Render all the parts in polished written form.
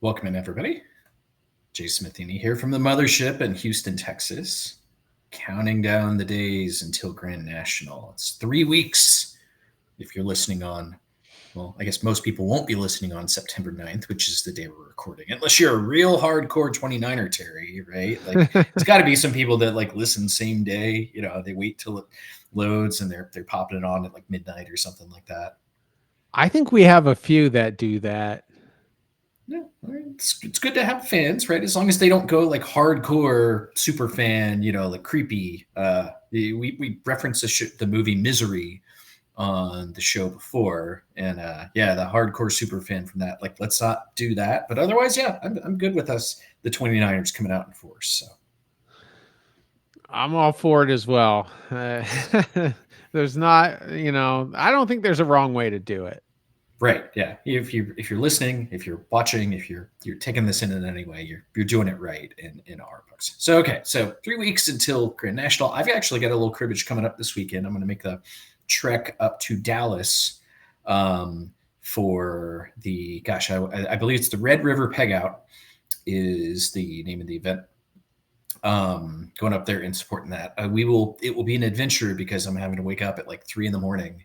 Welcome in, everybody. Jay Smithini here from the mothership in Houston, Texas. Counting down the days until Grand National. It's 3 weeks if you're listening on, well, I guess most people won't be listening on September 9th, which is the day we're recording, unless you're a real hardcore 29er, Terry, right? Like, it's got to be some people that like listen same day. They wait till it loads and they're popping it on at like midnight or something like that. I think we have a few that do that. Yeah, it's good to have fans, right? As long as they don't go like hardcore super fan, like creepy. We referenced the movie Misery on the show before, and the hardcore super fan from that. Like, let's not do that. But otherwise, yeah, I'm good with us, the 29ers coming out in force. So I'm all for it as well. There's not, I don't think there's a wrong way to do it. right, yeah. If you're listening, if you're watching, if you're taking this in any way, you're doing it right in our books. So okay, so 3 weeks until Grand National. I've actually got a little cribbage coming up this weekend. I'm going to make the trek up to Dallas for the I believe it's the Red River Peg Out is the name of the event. Going up there and supporting that. It will be an adventure because I'm having to wake up at like 3 a.m.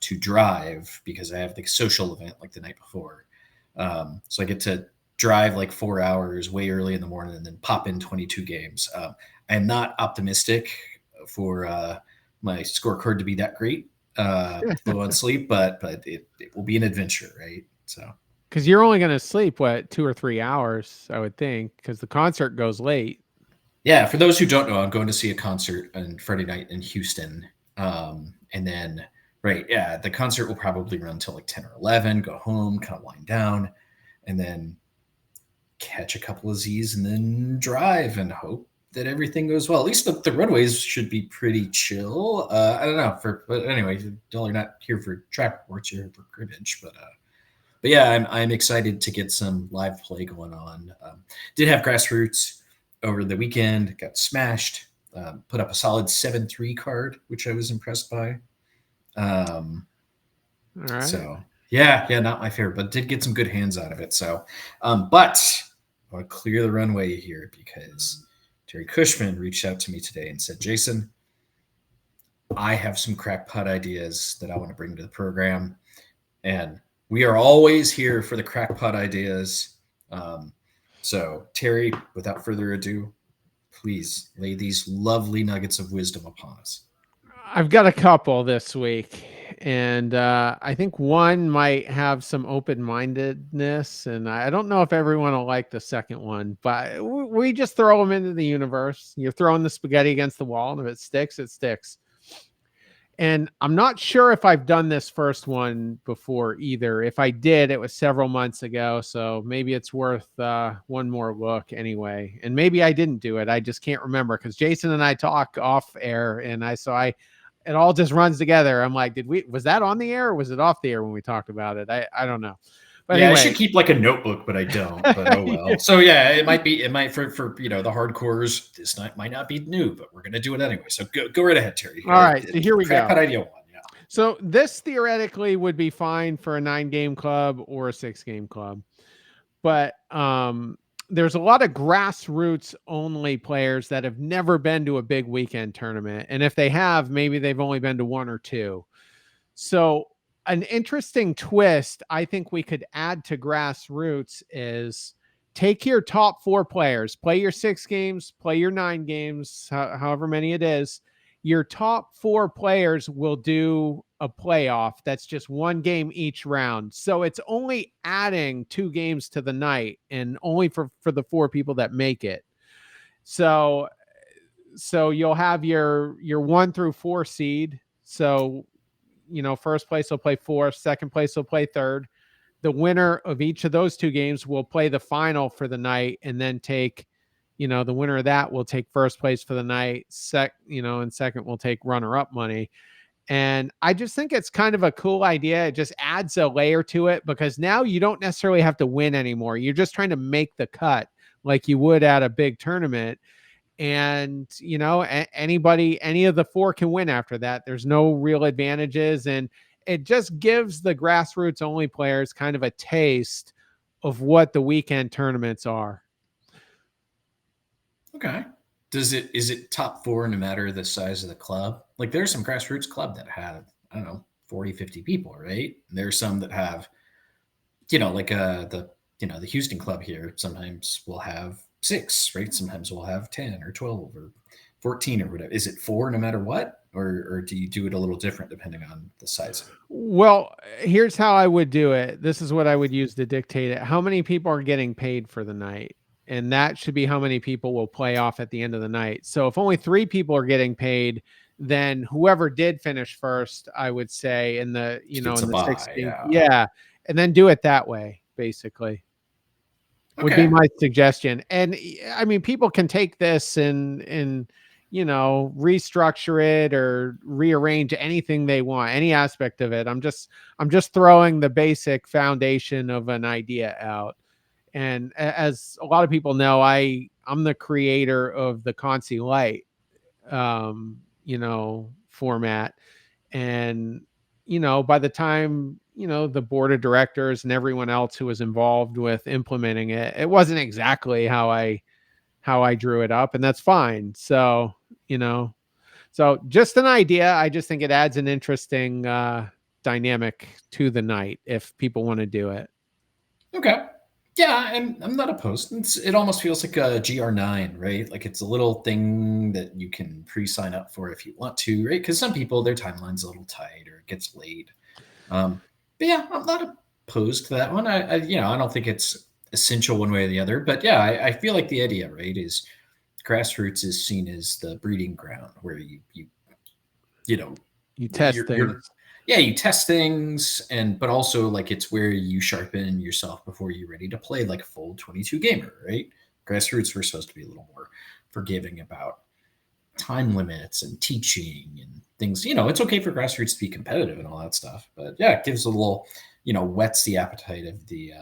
to drive because I have the social event like the night before. So I get to drive like 4 hours way early in the morning and then pop in 22 games. I'm not optimistic for my scorecard to be that great. Low on sleep, but it will be an adventure, right? So Because you're only going to sleep, 2 or 3 hours, I would think, because the concert goes late. yeah, for those who don't know, I'm going to see a concert on Friday night in Houston. And then, right, yeah, the concert will probably run till like 10 or 11, go home, kind of wind down, and then catch a couple of Z's and then drive and hope that everything goes well. At least the roadways should be pretty chill. I don't know. But anyway, y'all are not here for track reports, you're here for cribbage. But yeah, I'm excited to get some live play going on. Did have grassroots over the weekend, got smashed. Put up a solid 7-3 card, which I was impressed by. All right. So yeah, not my favorite, but did get some good hands out of it. So, but I want to clear the runway here because Terry Cushman reached out to me today and said, Jason, I have some crackpot ideas that I want to bring to the program. And we are always here for the crackpot ideas. So, Terry, without further ado, please lay these lovely nuggets of wisdom upon us. I've got a couple this week, and I think one might have some open-mindedness, and I don't know if everyone will like the second one, but we just throw them into the universe. You're throwing the spaghetti against the wall, and if it sticks, it sticks. And I'm not sure if I've done this first one before either. If I did, it was several months ago. So maybe it's worth one more look anyway. And maybe I didn't do it. I just can't remember because Jason and I talk off air and it all just runs together. I'm like, was that on the air or was it off the air when we talked about it? I don't know. But yeah, anyway. I should keep like a notebook, but I don't. But oh well. So yeah, it might for the hardcores. This might not be new, but we're gonna do it anyway. So go right ahead, Terry. All right, so here we go. Crackpot idea 1. Yeah. So this theoretically would be fine for a 9-game club or a 6-game club, but there's a lot of grassroots only players that have never been to a big weekend tournament, and if they have, maybe they've only been to 1 or 2. So an interesting twist I think we could add to grassroots is take your top 4 players, play your 6 games, play your 9 games, however many it is. Your top 4 players will do a playoff. That's just 1 game each round. So it's only adding 2 games to the night and only for the 4 people that make it. So you'll have your 1 through 4 seed. So, first place will play 4th, second place will play 3rd. The winner of each of those 2 games will play the final for the night and then take, the winner of that will take first place for the night, and second will take runner-up money. And I just think it's kind of a cool idea. It just adds a layer to it because now you don't necessarily have to win anymore. You're just trying to make the cut like you would at a big tournament. And, any of the 4 can win after that. There's no real advantages. And it just gives the grassroots only players kind of a taste of what the weekend tournaments are. Okay. Is it top four no matter the size of the club? Like there's some grassroots club that have, I don't know, 40, 50 people, right? And there's some that have, like the Houston club here sometimes will have 6, right? Sometimes we'll have 10 or 12 or 14 or whatever. Is it 4 no matter what? Or do you do it a little different depending on the size of it? Well, here's how I would do it. This is what I would use to dictate it. How many people are getting paid for the night? And that should be how many people will play off at the end of the night. So if only 3 people are getting paid, then whoever did finish first, I would say in the, It's a in the buy, 16th. yeah. Yeah. And then do it that way, basically. Would be Okay. my suggestion. And I mean, people can take this and restructure it or rearrange anything they want, any aspect of it. I'm just throwing the basic foundation of an idea out. And as a lot of people know, I'm the creator of the Consi Light format. And by the time the board of directors and everyone else who was involved with implementing it, it wasn't exactly how I drew it up, and that's fine. So so just an idea. I just think it adds an interesting dynamic to the night if people want to do it. Okay. Yeah, I'm not opposed. It almost feels like a GR9, right? Like it's a little thing that you can pre-sign up for if you want to, right? Because some people, their timeline's a little tight or it gets late. But yeah, I'm not opposed to that one. I don't think it's essential one way or the other. But yeah, I feel like the idea, right, is grassroots is seen as the breeding ground where You test things. you test things, but also like it's where you sharpen yourself before you're ready to play like a full 22 gamer, right? Grassroots, we're supposed to be a little more forgiving about time limits and teaching and things. It's okay for grassroots to be competitive and all that stuff, but yeah, it gives a little, whets the appetite of the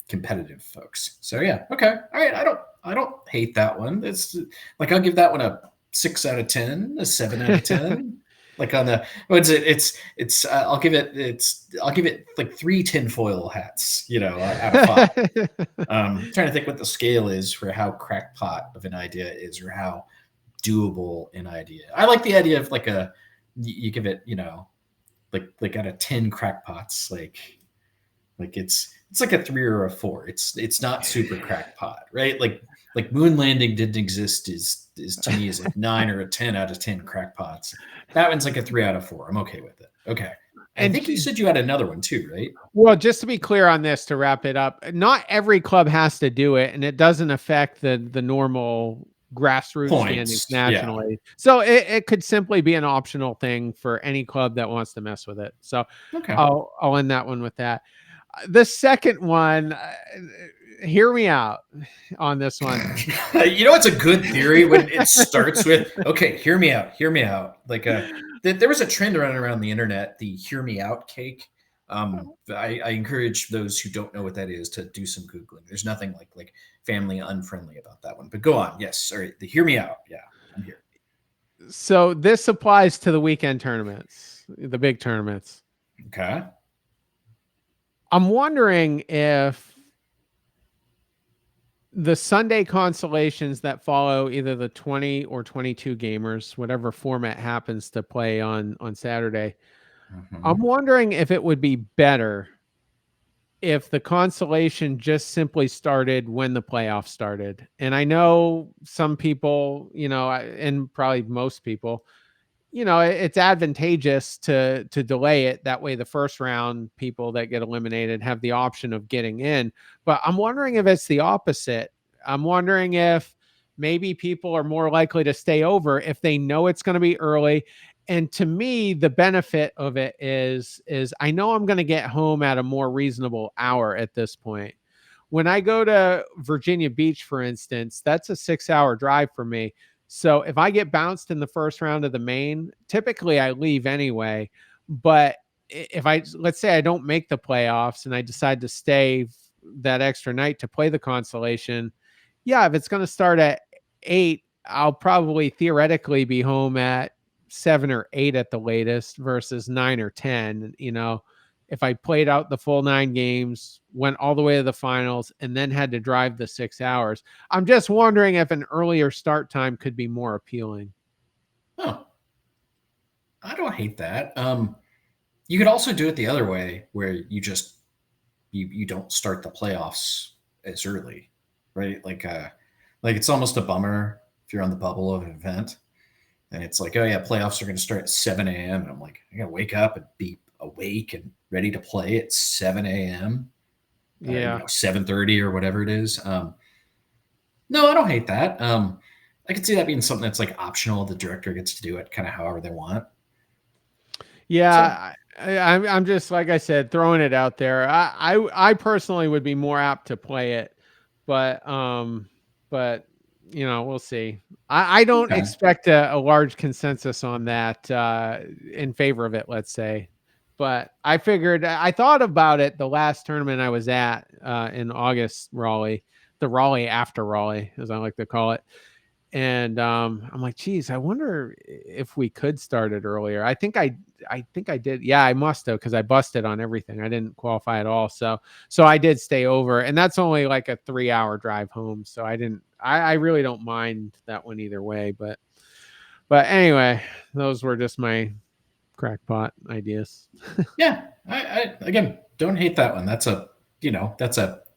competitive folks. So yeah, okay, all right. I don't hate that one. It's like I'll give that one a 6 out of 10, a 7 out of 10. Like on the what's it? I'll give it like 3 tinfoil hats, out of 5. Trying to think what the scale is for how crackpot of an idea is, or how doable an idea. I like the idea of like you give it, like out of 10 crackpots, like it's like a 3 or a 4. It's not super crackpot, right? Like moon landing didn't exist is to me is like 9 or a 10 out of 10 crackpots. That one's like a 3 out of 4. I'm okay with it. Okay. I think you said you had another one too, right? Well, just to be clear on this, to wrap it up, not every club has to do it, and it doesn't affect the normal grassroots standings nationally. Yeah. So it could simply be an optional thing for any club that wants to mess with it. So okay. I'll end that one with that. The second one, hear me out on this one. It's a good theory when it starts with, okay, hear me out. Like there was a trend running around the internet, the hear me out cake. I encourage those who don't know what that is to do some Googling. There's nothing like family unfriendly about that one, but go on. Yes. All right. The hear me out. Yeah, I'm here. So this applies to the weekend tournaments, the big tournaments. Okay. I'm wondering if the Sunday consolations that follow either the 20 or 22 gamers, whatever format happens to play on Saturday, I'm wondering if it would be better if the consolation just simply started when the playoffs started. And I know some people, and probably most people, it's advantageous to delay it. That way the first round people that get eliminated have the option of getting in. But I'm wondering if it's the opposite. I'm wondering if maybe people are more likely to stay over if they know it's going to be early. And to me, the benefit of it is I know I'm going to get home at a more reasonable hour at this point. When I go to Virginia Beach, for instance, that's a 6-hour drive for me. So if I get bounced in the first round of the main, typically I leave anyway. But if let's say I don't make the playoffs and I decide to stay that extra night to play the consolation, yeah, if it's going to start at 8, I'll probably theoretically be home at 7 or 8 at the latest versus 9 or 10, if I played out the full 9 games, went all the way to the finals, and then had to drive the 6 hours. I'm just wondering if an earlier start time could be more appealing. Oh, I don't hate that. You could also do it the other way, where you just you don't start the playoffs as early, right? Like it's almost a bummer if you're on the bubble of an event, and it's like, oh yeah, playoffs are going to start at 7 a.m. and I'm like, I gotta wake up and be awake and ready to play at 7 a.m. Yeah. 7:30 or whatever it is. No, I don't hate that. I could see that being something that's like optional. The director gets to do it kind of however they want. So Yeah, I'm just like I said, throwing it out there. I personally would be more apt to play it, but but we'll see. I don't okay. expect a large consensus on that in favor of it, let's say. But I figured I thought about it the last tournament I was at in August, Raleigh, the Raleigh after Raleigh, as I like to call it. And I'm like, geez, I wonder if we could start it earlier. I think I did. Yeah, I must have, because I busted on everything. I didn't qualify at all. So I did stay over, and that's only like a 3-hour drive home. So I didn't. I really don't mind that one either way. But anyway, those were just my crackpot ideas. Yeah, I again don't hate that one. That's a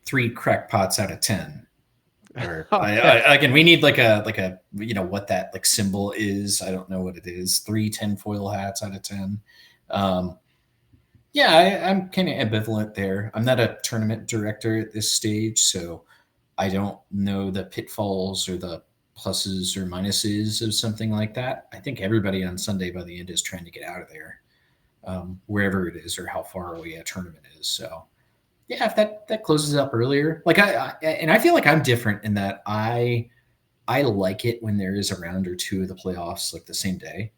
3 crackpots out of 10. Or Okay. again, we need like a what that like symbol is. I don't know what it is. 3 tinfoil hats out of 10. Um, yeah, I'm kind of ambivalent there. I'm not a tournament director at this stage, so I don't know the pitfalls or the pluses or minuses of something like that. I think everybody on Sunday by the end is trying to get out of there, wherever it is or how far away a tournament is. So yeah, if that closes up earlier, like I feel like I'm different in that I like it when there is a round or two of the playoffs like the same day.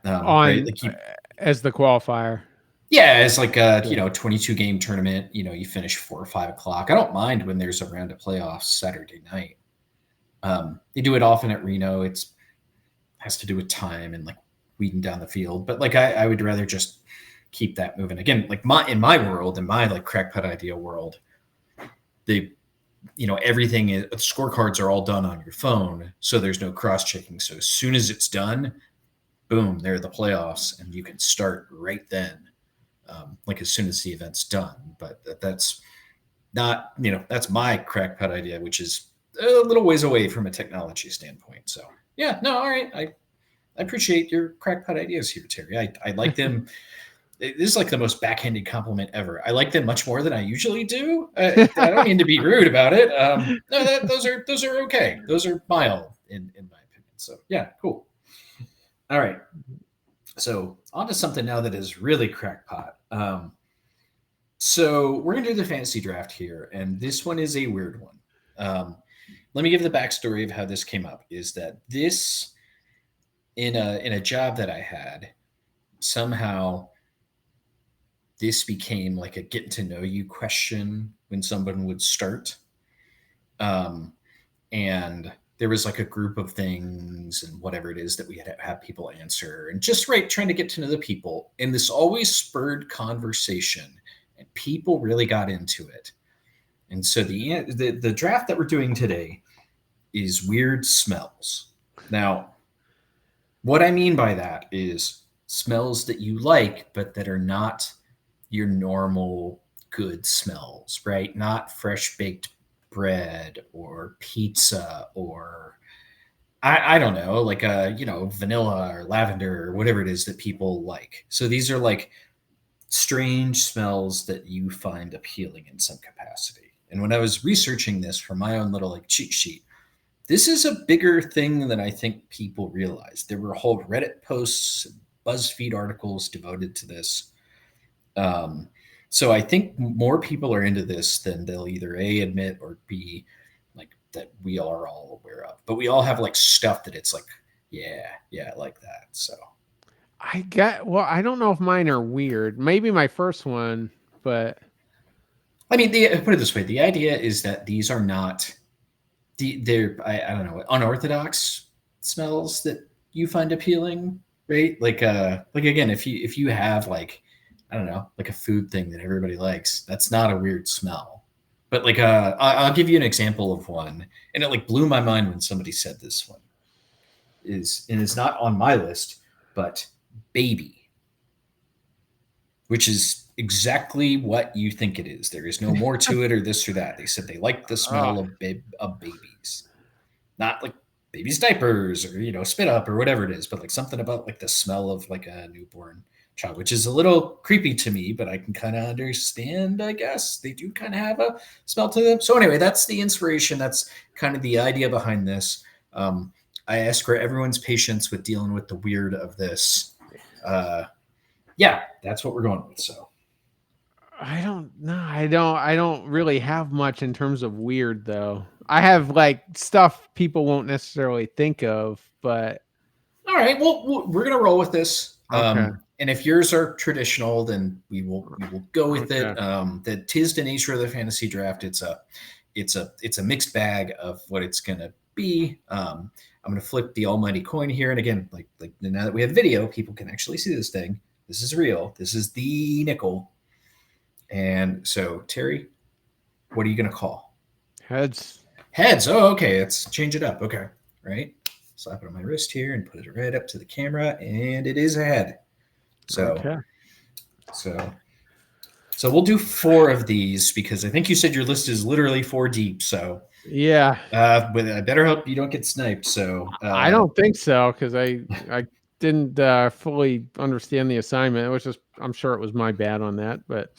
Right, On like you, as the qualifier. yeah, it's like a Yeah. 22 game tournament. You finish 4 or 5 o'clock. I don't mind when there's a round of playoffs Saturday night. They do it often at Reno. It's has to do with time and like weeding down the field, but like I would rather just keep that moving. Again, like in my world, in my like crackpot idea world, they everything is scorecards are all done on your phone, so there's no cross checking. So as soon as it's done, boom, they're the playoffs, and you can start right then, like as soon as the event's done. But that's not that's my crackpot idea, which is a little ways away from a technology standpoint. So yeah, no, all right, I appreciate your crackpot ideas here, Terry. I like them. This is like the most backhanded compliment ever. I like them much more than I usually do. I don't mean to be rude about it. No, those are okay. Those are mild in my opinion. So yeah, cool. All right. So on to something now that is really crackpot. So we're gonna do the fantasy draft here, and this one is a weird one. Let me give the backstory of how this came up. Is that this in a job that I had somehow this became like a get to know you question when someone would start. Um, and there was like a group of things and whatever it is that we had to have people answer and just right trying to get to know the people. And this always spurred conversation and people really got into it. And so the draft that we're doing today is weird smells. Now, what I mean by that is smells that you like, but that are not your normal good smells, right? Not fresh baked bread or pizza or I don't know, like vanilla or lavender or whatever it is that people like. So these are like strange smells that you find appealing in some capacity. And when I was researching this for my own little like cheat sheet, this is a bigger thing than I think people realize. There were whole Reddit posts, BuzzFeed articles devoted to this. Um, so I think more people are into this than they'll either A, admit, or B, like that we are all aware of. But we all have like stuff that it's like, yeah, I like that. So Well, I don't know if mine are weird. Maybe my first one, but I mean, put it this way: the idea is that these are not they're I don't know unorthodox smells that you find appealing, right? Like again, if you have like I don't know, like a food thing that everybody likes. That's not a weird smell. But like, I'll give you an example of one, and it like blew my mind when somebody said this one is, and it's not on my list, but baby, which is exactly what you think it is. There is no more to it or this or that. They said they like the Oh, smell of babies, not like baby's diapers or spit up or whatever it is, but like something about like the smell of like a newborn child, which is a little creepy to me, but I can kind of understand. I guess they do kind of have a smell to them. So anyway, that's the inspiration. That's kind of the idea behind this. I ask for everyone's patience with dealing with the weird of this. Yeah, that's what we're going with. So I don't know. I don't really have much in terms of weird though. I have like stuff people won't necessarily think of, but all right, well, we're gonna roll with this. okay. And if yours are traditional, then we will go with Okay. it. The tis the nature of the fantasy draft. It's a mixed bag of what it's gonna be. I'm gonna flip the almighty coin here, and again, like now that we have video, people can actually see this thing. This is real. This is the nickel. And so, Terry, what are you gonna call? Heads. Heads. Oh, okay. Let's change it up. Okay, right. Slap it on my wrist here and put it right up to the camera, and it is a head. So, Okay. so, so we'll do 4 of these because I think you said your list is literally 4 deep. So, Yeah. but I better hope you don't get sniped. So, I don't think so because I didn't fully understand the assignment. It was just I'm sure it was my bad on that. But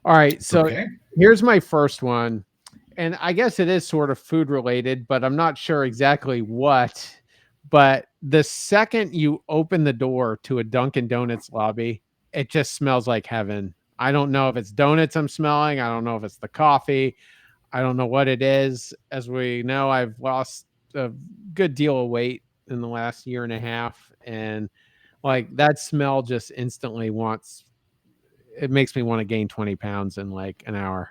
all right, so okay. here's my first one, and I guess it is sort of food related, but I'm not sure exactly what. But the second you open the door to a Dunkin' Donuts lobby, it just smells like heaven. I don't know if it's donuts I'm smelling. I don't know if it's the coffee. I don't know what it is. As we know, I've lost a good deal of weight in the last year and a half. And like that smell just instantly it makes me want to gain 20 pounds in like an hour.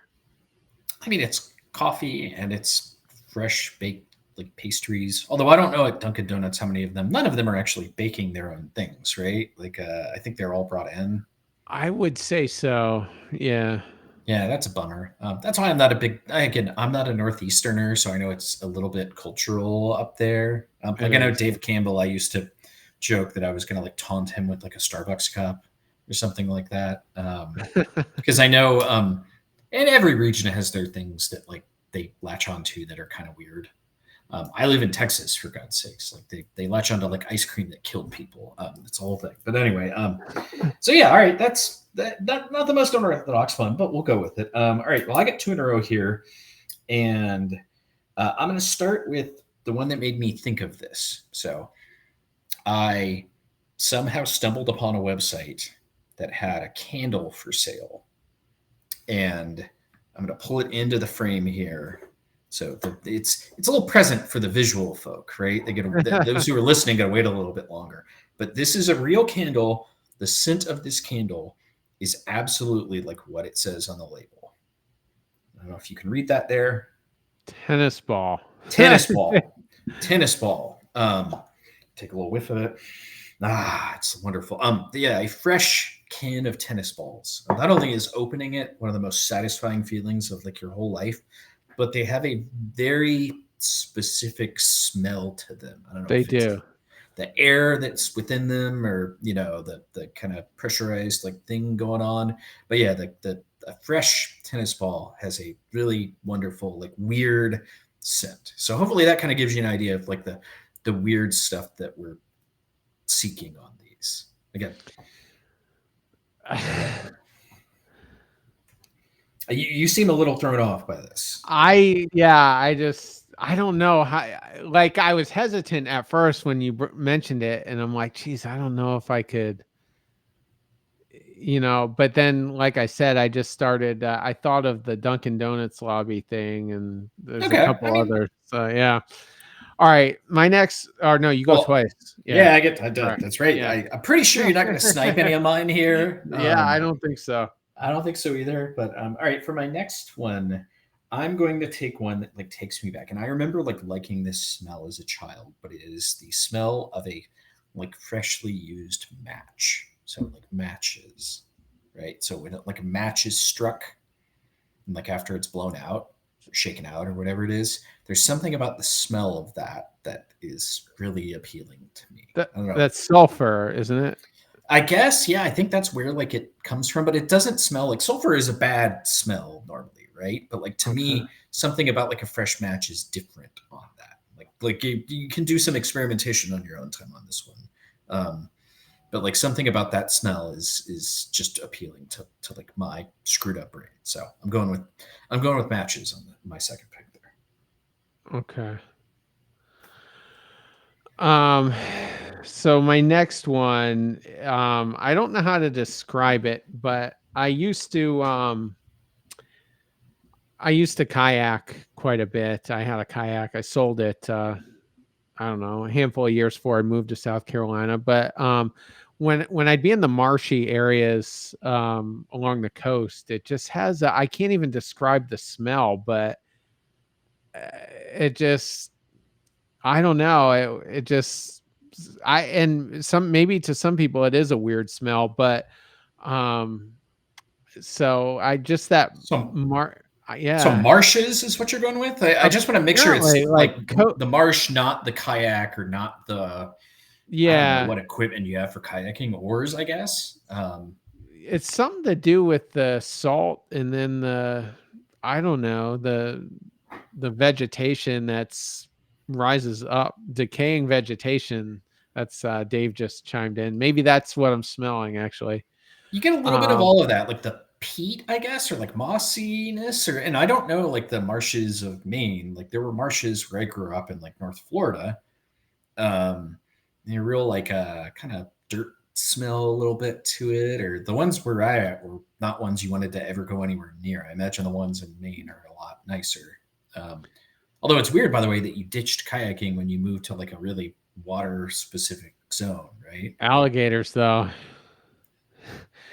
I mean, it's coffee and it's fresh baked like pastries. Although I don't know at Dunkin' Donuts how many of them. None of them are actually baking their own things, right? Like, I think they're all brought in. I would say so. Yeah. Yeah, that's a bummer. That's why I'm not a big. Again, I'm not a Northeasterner, so I know it's a little bit cultural up there. It Like I know is. Dave Campbell. I used to joke that I was going to like taunt him with like a Starbucks cup or something like that, because I know, and every region has their things that like they latch onto that are kind of weird. I live in Texas, for God's sakes. Like they latch onto like ice cream that killed people. It's a whole thing. But anyway, so yeah, all right. That's not the most unorthodox one, but we'll go with it. All right. Well, I got 2 in a row here, and I'm going to start with the one that made me think of this. So I somehow stumbled upon a website that had a candle for sale, and I'm going to pull it into the frame here. So it's a little present for the visual folk, right? Those who are listening got to wait a little bit longer. But this is a real candle. The scent of this candle is absolutely like what it says on the label. I don't know if you can read that there. Tennis ball. Tennis ball. Tennis ball. Take a little whiff of it. It's wonderful. Yeah, a fresh can of tennis balls. Not only is opening it one of the most satisfying feelings of like your whole life, but they have a very specific smell to them. I don't know They if it's do. the air that's within them or the kind of pressurized like thing going on. But yeah, the a fresh tennis ball has a really wonderful like weird scent. So hopefully that kind of gives you an idea of like the weird stuff that we're seeking on these. Again, you seem a little thrown off by this. I don't know how. Like I was hesitant at first when you mentioned it, and I'm like, geez, I don't know if I could, But then, like I said, I just started. I thought of the Dunkin' Donuts lobby thing, and there's a Okay, I couple mean, others. So yeah. All right, my next. Or no, you go well, twice. Yeah. yeah, I get. I All do. right. That's right. Yeah. I'm pretty sure you're not going to snipe any of mine here. Yeah, I don't think so. I don't think so either. But all right, for my next one, I'm going to take one that like takes me back, and I remember like liking this smell as a child. But it is the smell of a like freshly used match. So like matches. right? So when like a match is struck, and like after it's blown out, shaken out, or whatever it is, there's something about the smell of that is really appealing to me. I don't know. That's sulfur, isn't it? I guess, yeah, I think that's where like it comes from, but it doesn't smell like sulfur is a bad smell normally, right? But like to Okay. me, something about like a fresh match is different on that. Like you can do some experimentation on your own time on this one. But like something about that smell is just appealing to like my screwed up brain. So I'm going with matches on my second pick there. Okay. So my next one, I don't know how to describe it, but I used to kayak quite a bit. I had a kayak. I sold it, I don't know, a handful of years before I moved to South Carolina. But when I'd be in the marshy areas along the coast, it just has I can't even describe the smell, but it just I don't know. It just and some maybe to some people it is a weird smell, but um so I just that So so yeah. marshes is what you're going with. I just want to make sure it's Apparently like like the marsh, not the kayak, or not the I don't know yeah, what equipment you have for kayaking, oars, I guess. it's something to do with the salt and then the I don't know, the vegetation that's rises up, decaying vegetation. That's Dave just chimed in. Maybe that's what I'm smelling actually. You get a little bit of Um all of that, like the peat, I guess, or like mossiness, or and I don't know, like the marshes of Maine. Like there were marshes where I grew up in like North Florida. They're real like kind of dirt smell a little bit to it, or the ones where I at were not ones you wanted to ever go anywhere near. I imagine the ones in Maine are a lot nicer. Um, Although it's weird, by the way, that you ditched kayaking when you moved to like a really water specific zone, right? alligators though.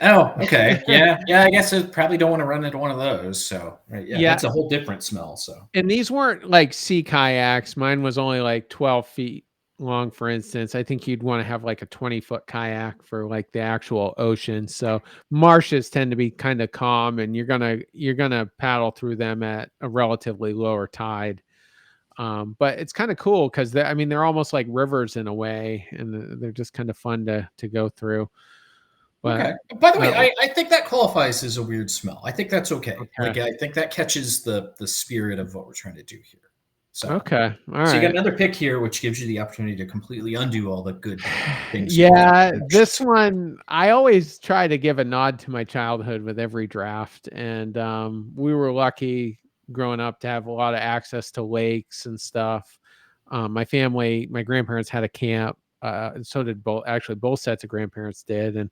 Oh, okay. Yeah. Yeah. I guess I probably don't want to run into one of those. So, right. Yeah. Yeah, That's a whole different smell. So, and these weren't like sea kayaks. Mine was only like 12 feet long, for instance. I think you'd want to have like a 20-foot kayak for like the actual ocean. So marshes tend to be kind of calm and you're gonna paddle through them at a relatively lower tide. But it's kind of cool because I mean they're almost like rivers in a way, and they're just kind of fun to go through. But okay. By the way, that I think that qualifies as a weird smell. I think that's okay. okay. Like, I think that catches the spirit of what we're trying to do here. So, Okay. All so you got right. another pick here, which gives you the opportunity to completely undo all the good things you did. Yeah, this one I always try to give a nod to my childhood with every draft, and we were lucky growing up to have a lot of access to lakes and stuff. My family, my grandparents had a camp, and so did both sets of grandparents did, and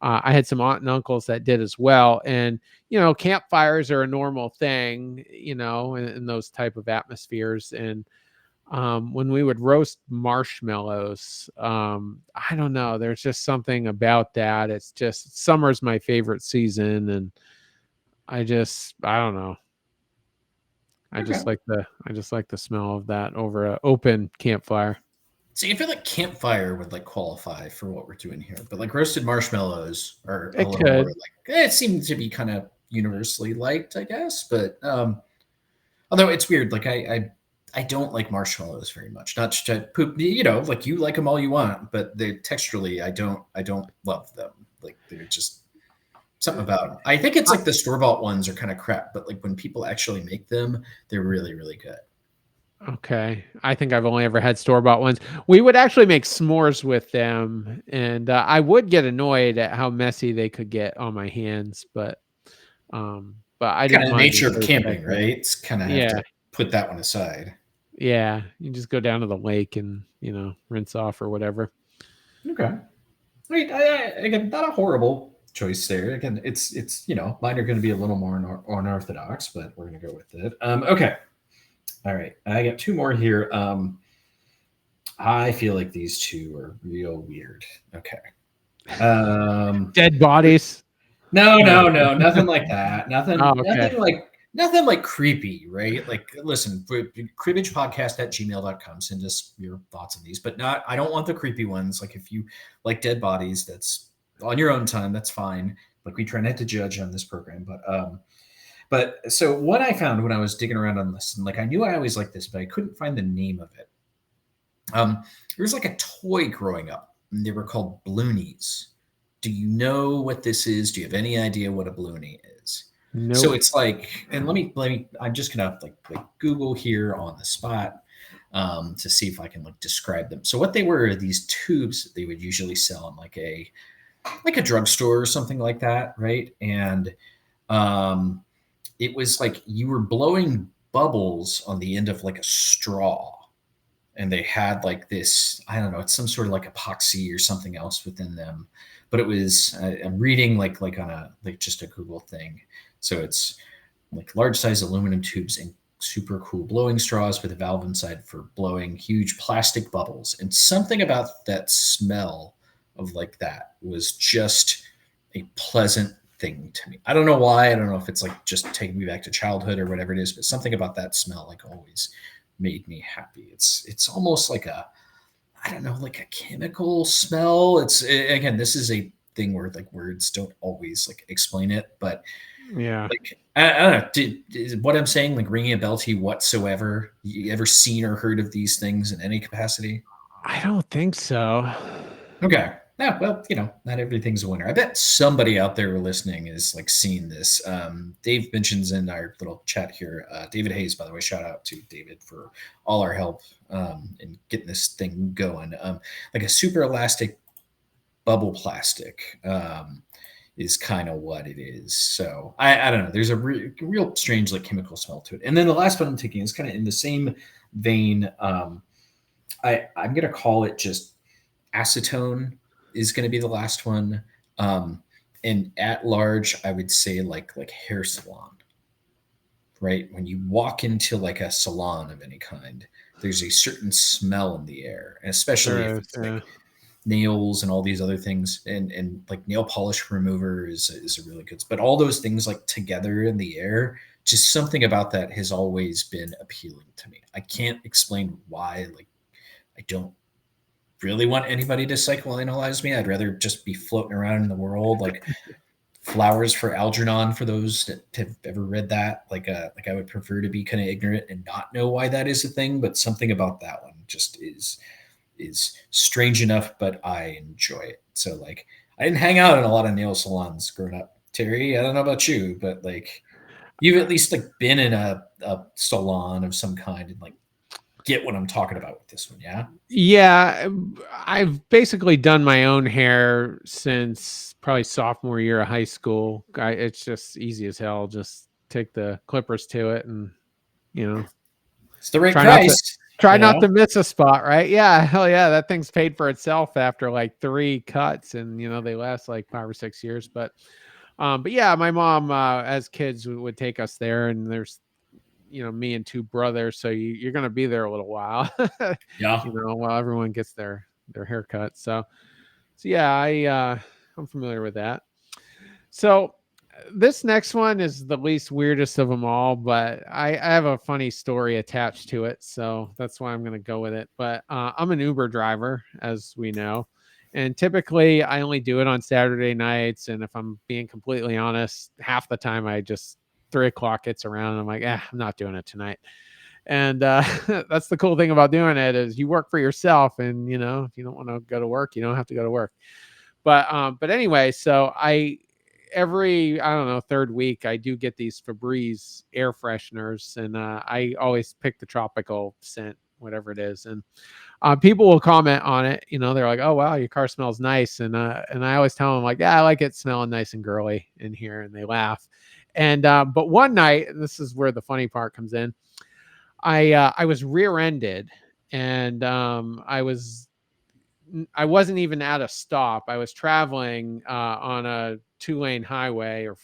I had some aunt and uncles that did as well. And campfires are a normal thing, in those type of atmospheres, and when we would roast marshmallows, I don't know, there's just something about that. It's just summer's my favorite season, and I don't know. Okay. I just like the smell of that over a open campfire. See, I feel like campfire would like qualify for what we're doing here, but like roasted marshmallows are a It little more could. like it seems to be kind of universally liked, I guess. But although it's weird, like I don't like marshmallows very much. Not to poop, like you like them all you want, but they texturally I don't love them. Like they're just something about them. I think it's Uh, like the store bought ones are kind of crap, but like when people actually make them, they're really really good. Okay. I think I've only ever had store-bought ones. We would actually make s'mores with them, and I would get annoyed at how messy they could get on my hands, but I Kind didn't of the mind the nature of taste back camping, then. right? It's kind of have Yeah. to put that one aside. Yeah, you just go down to the lake and, rinse off or whatever. Okay. Wait, again, not a horrible choice there. Again, it's mine are going to be a little more unorthodox, but we're going to go with it. Okay, all right. I got two more here. I feel like these two are real weird. Okay. Um, Dead bodies? no, No. no, no, nothing like that. Oh, Nothing, okay. nothing like creepy, right? Like, listen, cribbage podcast at gmail.com. Send us your thoughts on these, but I don't want the creepy ones. Like, if you like dead bodies, that's on your own time, that's fine. Like we try not to judge on this program, but so what I found when I was digging around on this, and like I knew I always liked this, but I couldn't find the name of it. There was like a toy growing up, and they were called Bloonies. Do you know what this is? Do you have any idea what a Bloonie is? So Nope. it's like, and let me. I'm just gonna like Google here on the spot to see if I can like describe them. So what they were are these tubes that they would usually sell in like a drugstore or something like that, right? And um, it was like you were blowing bubbles on the end of like a straw, and they had like this, I don't know, it's some sort of like epoxy or something else within them, but it was I'm reading like on a like just a Google thing. So it's like large size aluminum tubes and super cool blowing straws with a valve inside for blowing huge plastic bubbles. And something about that smell of like that was just a pleasant thing to me. I don't know why. I don't know if it's like just taking me back to childhood or whatever it is, but something about that smell like always made me happy. It's almost like a, I don't know, like a chemical smell. Again, this is a thing where like words don't always like explain it, but Yeah. like I don't know. Is what I'm saying like ringing a bell to you whatsoever? You ever seen or heard of these things in any capacity? I don't think so. Okay. Yeah, well, not everything's a winner. I bet somebody out there listening is like seeing this. Dave mentions in our little chat here, David Hayes, by the way, shout out to David for all our help in getting this thing going. Like a super elastic bubble plastic is kind of what it is. So I don't know. There's a real strange like chemical smell to it. And then the last one I'm taking is kind of in the same vein. I'm gonna call it just acetone is going to be the last one. Um, and at large, I would say like hair salon, right? When you walk into like a salon of any kind, there's a certain smell in the air, and especially if There is. it's Yeah. like nails and all these other things, and like nail polish remover is a really good. But all those things like together in the air, just something about that has always been appealing to me. I can't explain why. Like I don't really want anybody to psychoanalyze me. I'd rather just be floating around in the world, like Flowers for Algernon. For those that have ever read that, like I would prefer to be kind of ignorant and not know why that is a thing. But something about that one just is strange enough, but I enjoy it. So like, I didn't hang out in a lot of nail salons growing up, Terry. I don't know about you, but like, you've at least like been in a salon of some kind and like get what I'm talking about with this one, yeah. Yeah, I've basically done my own hair since probably sophomore year of high school. It's just easy as hell. Just take the clippers to it, and you know, It's the right try not to price, try you not know. to miss a spot. Right? Yeah, hell yeah, that thing's paid for itself after like 3 cuts, and they last like 5 or 6 years. But yeah, my mom as kids would take us there, and there's me and two brothers, so you're gonna be there a little while, Yeah. while everyone gets their haircut. So yeah, I'm familiar with that. So this next one is the least weirdest of them all, but I have a funny story attached to it, so that's why I'm gonna go with it. But I'm an Uber driver, as we know. And typically, I only do it on Saturday nights. And if I'm being completely honest, half the time I just 3 o'clock hits around and I'm like, I'm not doing it tonight. And that's the cool thing about doing it is you work for yourself, and if you don't want to go to work, you don't have to go to work. But anyway, so every I don't know third week I do get these Febreze air fresheners, and I always pick the tropical scent, whatever it is, and people will comment on it. They're like, "Oh wow, your car smells nice," and I always tell them like, "Yeah, I like it smelling nice and girly in here," and they laugh. And but one night, and this is where the funny part comes in. I was rear-ended, and I wasn't even at a stop. I was traveling on a 2-lane highway, or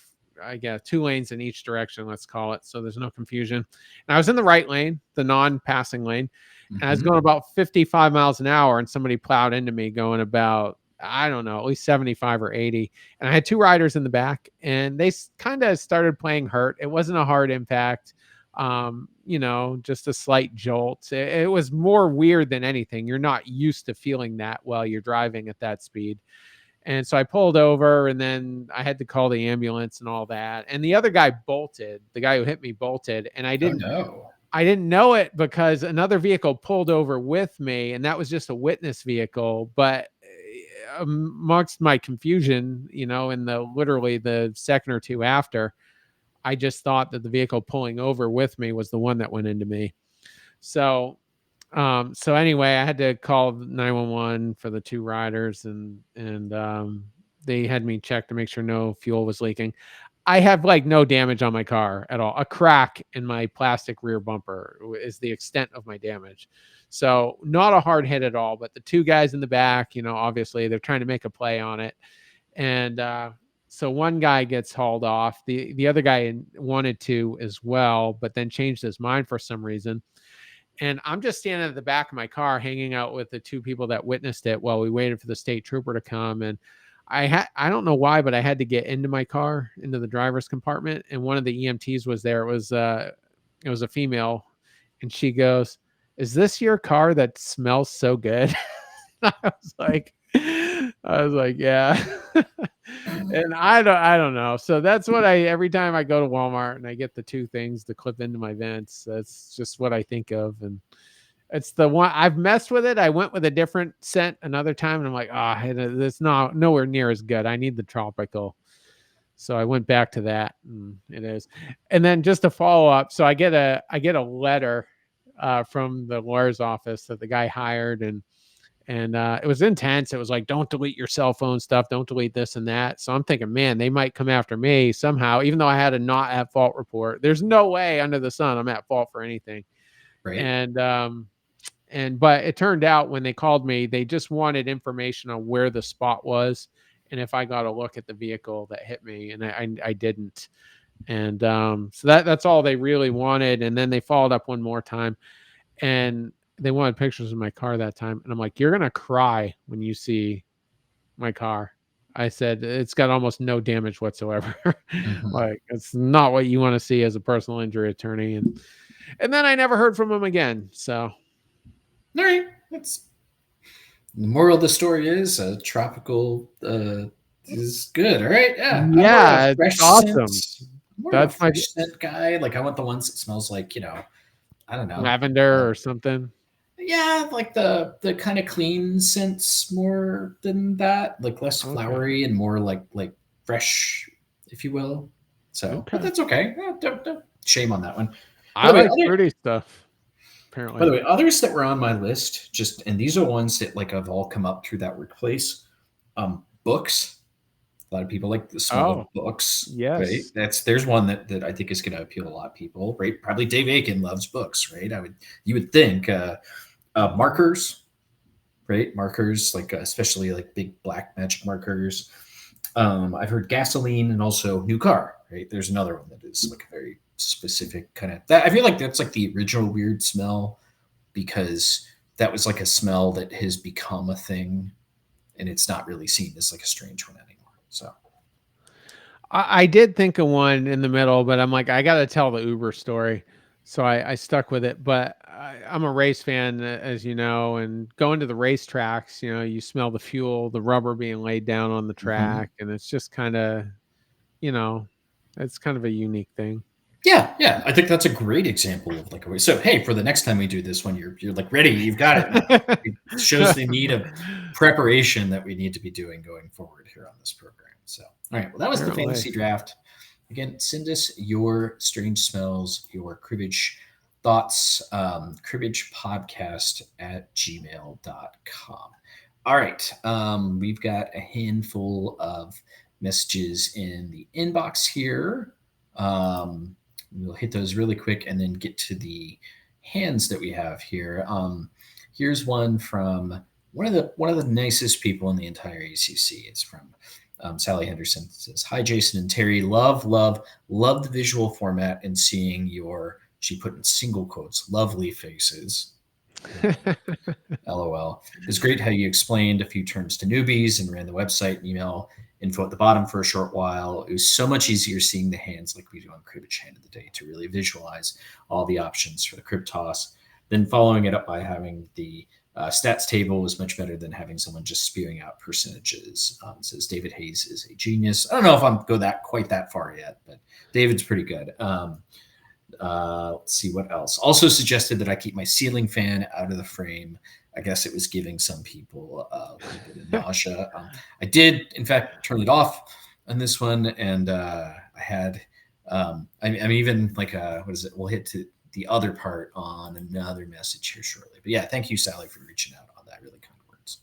I guess 2 lanes in each direction, let's call it, so there's no confusion. And I was in the right lane, the non-passing lane, and I was Mm-hmm. going about 55 miles an hour, and somebody plowed into me going about, I don't know, at least 75 or 80. And I had two riders in the back, and they kind of started playing hurt. It wasn't a hard impact. Just a slight jolt. It was more weird than anything. You're not used to feeling that while you're driving at that speed. And so I pulled over, and then I had to call the ambulance and all that. And the other guy bolted. The guy who hit me bolted, and I Oh didn't no. know it because another vehicle pulled over with me, and that was just a witness vehicle. But amongst my confusion, in literally the second or two after, I just thought that the vehicle pulling over with me was the one that went into me. So anyway, I had to call 911 for the two riders, and they had me check to make sure no fuel was leaking. I have like no damage on my car at all. A crack in my plastic rear bumper is the extent of my damage. So not a hard hit at all, but the two guys in the back, obviously they're trying to make a play on it. And so one guy gets hauled off. The other guy wanted to as well, but then changed his mind for some reason. And I'm just standing at the back of my car hanging out with the two people that witnessed it while we waited for the state trooper to come. And I don't know why, but I had to get into my car, into the driver's compartment. And one of the EMTs was there. It was a female. And she goes, "Is this your car that smells so good?" I was like, yeah. And I don't know. So that's what every time I go to Walmart and I get the two things to clip into my vents, that's just what I think of. And it's the one I've messed with it. I went with a different scent another time, and I'm like, it's not nowhere near as good. I need the tropical. So I went back to that, and it is. And then just to follow up, so I get a letter from the lawyer's office that the guy hired, and it was intense. It was like, don't delete your cell phone stuff, don't delete this and that. So I'm thinking, man, they might come after me somehow, even though I had a not at fault report. There's no way under the sun I'm at fault for anything. Right. But it turned out when they called me, they just wanted information on where the spot was and if I got a look at the vehicle that hit me, and I didn't. And so that's all they really wanted. And then they followed up one more time, and they wanted pictures of my car that time. And I'm like, you're gonna cry when you see my car. I said, it's got almost no damage whatsoever. Mhm. Like, it's not what you want to see as a personal injury attorney. And then I never heard from him again. So All right. That's the moral of the story is tropical is good. All right. Yeah. I'm more of a yeah, it's fresh scent. awesome. More of a That's my fresh scent guy. Like I want the ones that smells like, I don't know. lavender or something. Yeah, like the kind of clean scents more than that, like less Okay. flowery and more like fresh, if you will. So, but Okay. that's okay. Don't shame on that one. By I the way, like fruity stuff, apparently. others that were on my list, just and these are ones that like have all come up through that workplace. Books. A lot of people like the smell of Oh, books, right? yes. There's one that I think is going to appeal to a lot of people, right? Probably Dave Aiken loves books, right? You would think markers, right? Markers, like especially like big black magic markers. I've heard gasoline and also new car, right? There's another one that is like a very specific kind of that. I feel like that's like the original weird smell because that was like a smell that has become a thing and it's not really seen as like a strange one anymore. So, I did think of one in the middle, but I'm like, I got to tell the Uber story. So I stuck with it. But I'm a race fan, as you know, and going to the racetracks, you smell the fuel, the rubber being laid down on the mhm. track. And it's just kind of, you know, it's kind of a unique thing. Yeah, I think that's a great example of like a way. So, hey, for the next time we do this one, you're like ready, you've got it now. It shows the need of preparation that we need to be doing going forward here on this program. So, all right, well, that was the Apparently. fantasy draft. Again, send us your strange smells, your cribbage thoughts, cribbagepodcast@gmail.com. All right, we've got a handful of messages in the inbox here. We'll hit those really quick and then get to the hands that we have here. Here's one from one of the nicest people in the entire ACC. It's from Sally Henderson. It says, "Hi Jason and Terry, love the visual format and seeing your," she put in single quotes, "lovely faces." LOL. It's great how you explained a few terms to newbies and ran the website and email info at the bottom for a short while. It was so much easier seeing the hands like we do on Cribbage Hand of the Day to really visualize all the options for the crib toss. Then following it up by having the Stats table is much better than having someone just spewing out percentages. Says David Hayes is a genius. I don't know if I'm go that quite that far yet, but David's pretty good. Let's see what else. Also suggested that I keep my ceiling fan out of the frame. I guess it was giving some people a little bit of nausea. I did, in fact, turn it off on this one, and I had. I'm even like what is it? We'll hit to the other part on another message here shortly. But yeah, thank you, Sally, for reaching out on that. Really kind words.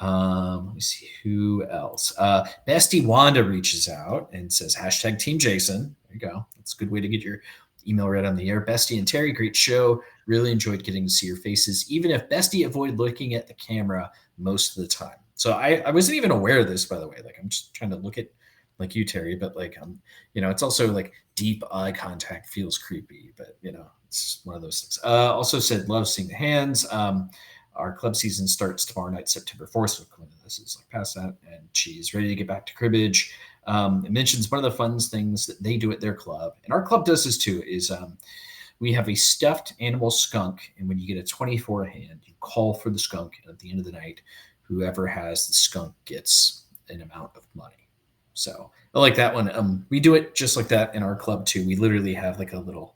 Let me see who else. Bestie Wanda reaches out and says hashtag Team Jason. There you go. That's a good way to get your email read on the air. Bestie and Terry, great show. Really enjoyed getting to see your faces, even if Bestie avoided looking at the camera most of the time. So I wasn't even aware of this, by the way. Like I'm just trying to look at like you, Terry, but like it's also like deep eye contact feels creepy, but it's one of those things. Also said love seeing the hands. Our club season starts tomorrow night, September 4th. So this is like past that, and she's ready to get back to cribbage. It mentions one of the fun things that they do at their club, and our club does this too, is we have a stuffed animal skunk, and when you get a 24 hand, you call for the skunk, and at the end of the night, whoever has the skunk gets an amount of money. So I like that one. We do it just like that in our club too. We literally have like a little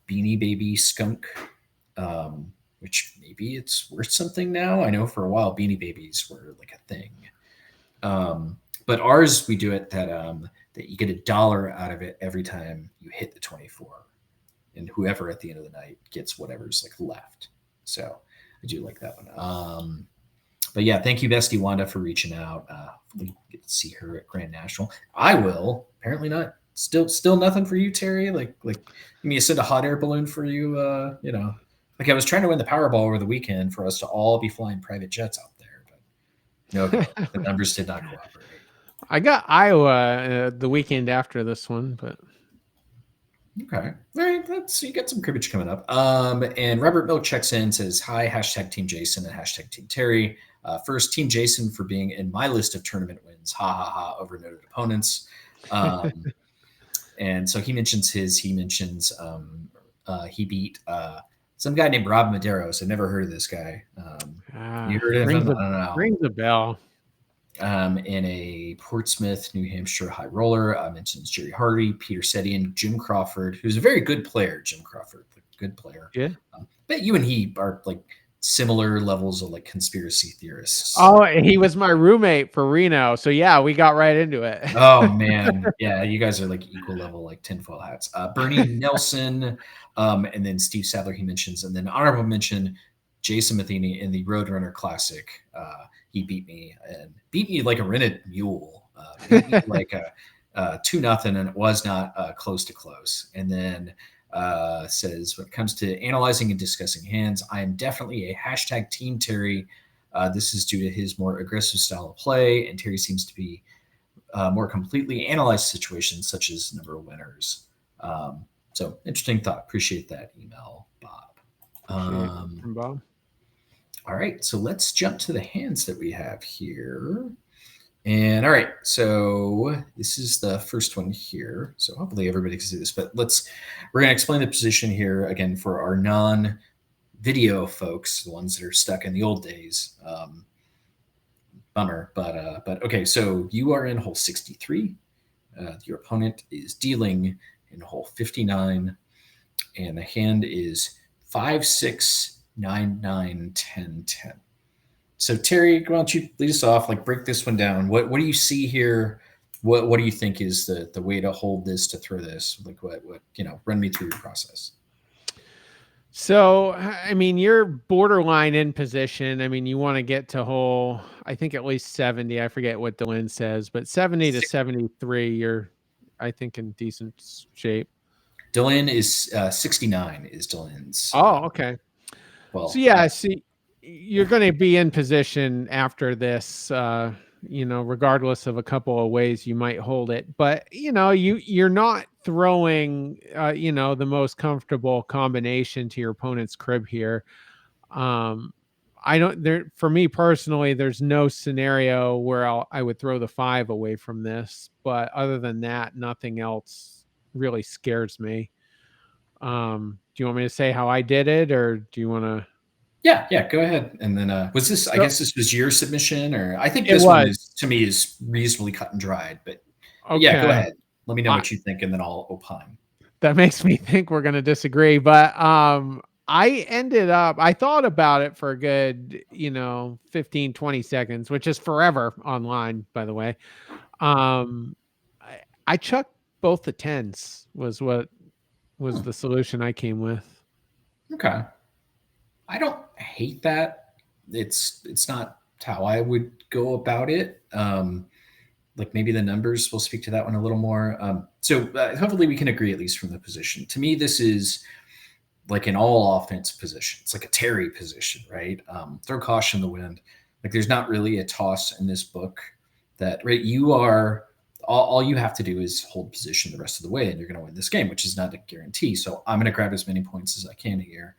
Beanie Baby skunk, which maybe it's worth something now. I know for a while Beanie Babies were like a thing. But ours, we do it that you get $1 out of it every time you hit the 24, and whoever at the end of the night gets whatever's like left. So I do like that one. But yeah, thank you, Bestie Wanda, for reaching out. Hopefully get to see her at Grand National. I will. Apparently not. Still nothing for you, Terry. Like you mean send a hot air balloon for you? Like I was trying to win the Powerball over the weekend for us to all be flying private jets out there, but no, the numbers did not cooperate. I got Iowa the weekend after this one, but okay. All right, so you got some cribbage coming up. And Robert Milk checks in, says hi, hashtag Team Jason and hashtag Team Terry. First, Team Jason for being in my list of tournament wins. Ha ha ha over noted opponents. And so he mentions he beat some guy named Rob Medeiros. I've never heard of this guy. You heard of him? I don't know. Rings a bell. In a Portsmouth, New Hampshire high roller. Mentions Jerry Hardy, Peter Sedian, Jim Crawford, who's a very good player. Jim Crawford, good player. Yeah. But you and he are like similar levels of like conspiracy theorists. Oh, he was my roommate for Reno. So yeah, we got right into it. Oh man. Yeah, you guys are like equal level, like tinfoil hats. Bernie Nelson, and then Steve Sadler he mentions, and then honorable mention Jason Matheny in the Roadrunner Classic. He beat me like a rented mule. Beat me like a 2-0, and it was not close to close. And then says, when it comes to analyzing and discussing hands, I am definitely a hashtag Team Terry. This is due to his more aggressive style of play, and Terry seems to be more completely analyze situations such as number of winners. So interesting thought. Appreciate that email, Bob. From Bob. All right, so let's jump to the hands that we have here. And all right, so this is the first one here. So hopefully everybody can see this, but we're going to explain the position here again for our non-video folks, the ones that are stuck in the old days. Bummer, but okay, so you are in hole 63. Your opponent is dealing in hole 59, and the hand is 5, 6, 9, 9, 10, 10. So Terry, why don't you lead us off? Like break this one down. What do you see here? What do you think is the way to hold this, to throw this? Like what run me through your process. So I mean, you're borderline in position. I mean, you want to get to hole, I think at least 70. I forget what Dylan says, but 70 to 73, you're I think in decent shape. Dylan is 69 is Dylan's. Oh, okay. Well, so yeah, see, you're going to be in position after this, regardless of a couple of ways you might hold it. But, you're not throwing, the most comfortable combination to your opponent's crib here. For me personally, there's no scenario where I would throw the 5 away from this. But other than that, nothing else really scares me. Do you want me to say how I did it, or do you want to? Yeah, go ahead. And then was this? I So guess this was your submission, or I think it this one was. is to me is reasonably cut and dried. But yeah, go Okay. ahead. Let me know I, what you think, and then I'll opine. that makes me think we're going to disagree, but I thought about it for a good, 15, 20 seconds, which is forever online, by the way. Um I chucked both the tens was what was Hmm, the solution I came with. okay, I don't hate that. It's not how I would go about it. Like maybe the numbers will speak to that one a little more. So hopefully we can agree at least from the position. To me, this is like an all offense position. It's like a Terry position, right? Throw caution in the wind. Like there's not really a toss in this book that right. You are all you have to do is hold position the rest of the way, and you're going to win this game, which is not a guarantee. So I'm going to grab as many points as I can here.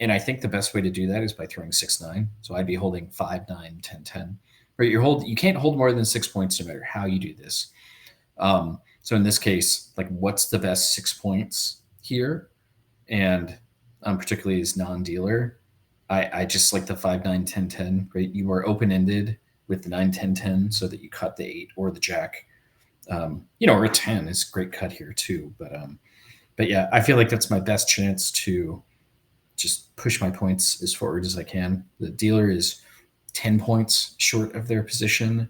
And I think the best way to do that is by throwing 6-9. So I'd be holding 5-9, 10-10. Right? You can't hold more than 6 points no matter how you do this. So in this case, like what's the best 6 points here? And particularly as non-dealer, I just like the 5-9-10-10. Right? You are open-ended with the 9-10-10 so that you cut the 8 or the jack. Or a 10 is a great cut here too. But yeah, I feel like that's my best chance to just push my points as forward as I can. The dealer is 10 points short of their position,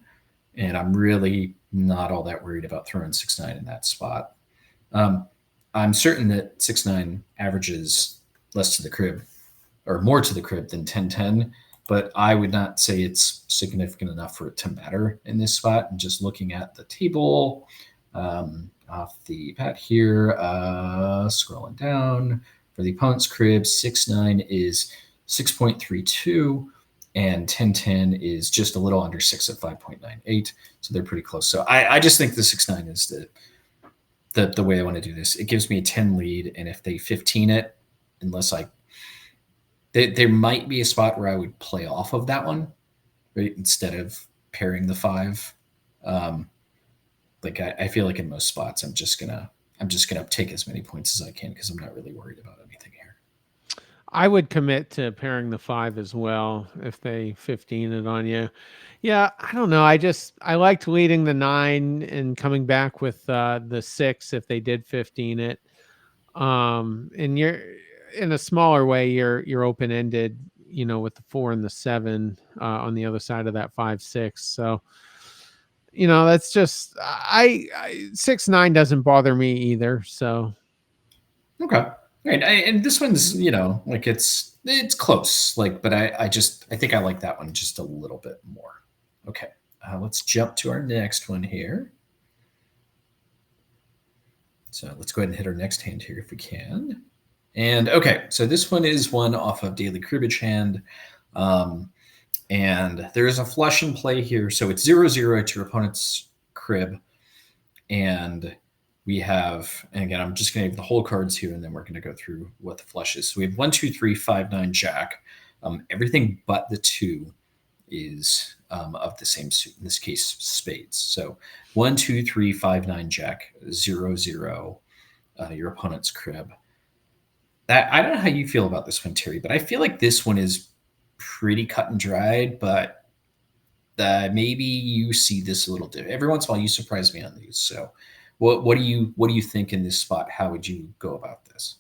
and I'm really not all that worried about throwing 6-9 in that spot. I'm certain that 6-9 averages less to the crib or more to the crib than 10-10, but I would not say it's significant enough for it to matter in this spot. And just looking at the table off the bat here, scrolling down, for the opponent's crib, 6-9 is 6.32, and 10-10 is just a little under 6 at 5.98. So they're pretty close. So I just think the 6-9 is the way I want to do this. It gives me a 10 lead, and if they 15 it, unless there might be a spot where I would play off of that one, right, instead of pairing the 5. I feel like in most spots, I'm just gonna take as many points as I can because I'm not really worried about anything here. I would commit to pairing the 5 as well if they 15 it on you. Yeah, I don't know. I liked leading the 9 and coming back with the 6 if they did 15 it. And you're in a smaller way, you're open ended, with the 4 and the 7 on the other side of that 5-6. So that's just I 6-9 doesn't bother me either. So Okay. Right. And this one's, like it's close. But I think I like that one just a little bit more. Okay. Let's jump to our next one here. So let's go ahead and hit our next hand here if we can. And okay, so this one is one off of Daily Cribbage hand. And there is a flush in play here. So it's 0-0 to your opponent's crib. And we have, and again, I'm just going to give the whole cards here, and then we're going to go through what the flush is. So we have 1, 2, 3, 5, 9, jack. Everything but the 2 is of the same suit, in this case, spades. So 1, 2, 3, 5, 9, jack, 0-0, your opponent's crib. I don't know how you feel about this one, Terry, but I feel like this one is pretty cut and dried, but maybe you see this a little different. Every once in a while, you surprise me on these. So what do you think in this spot? How would you go about this?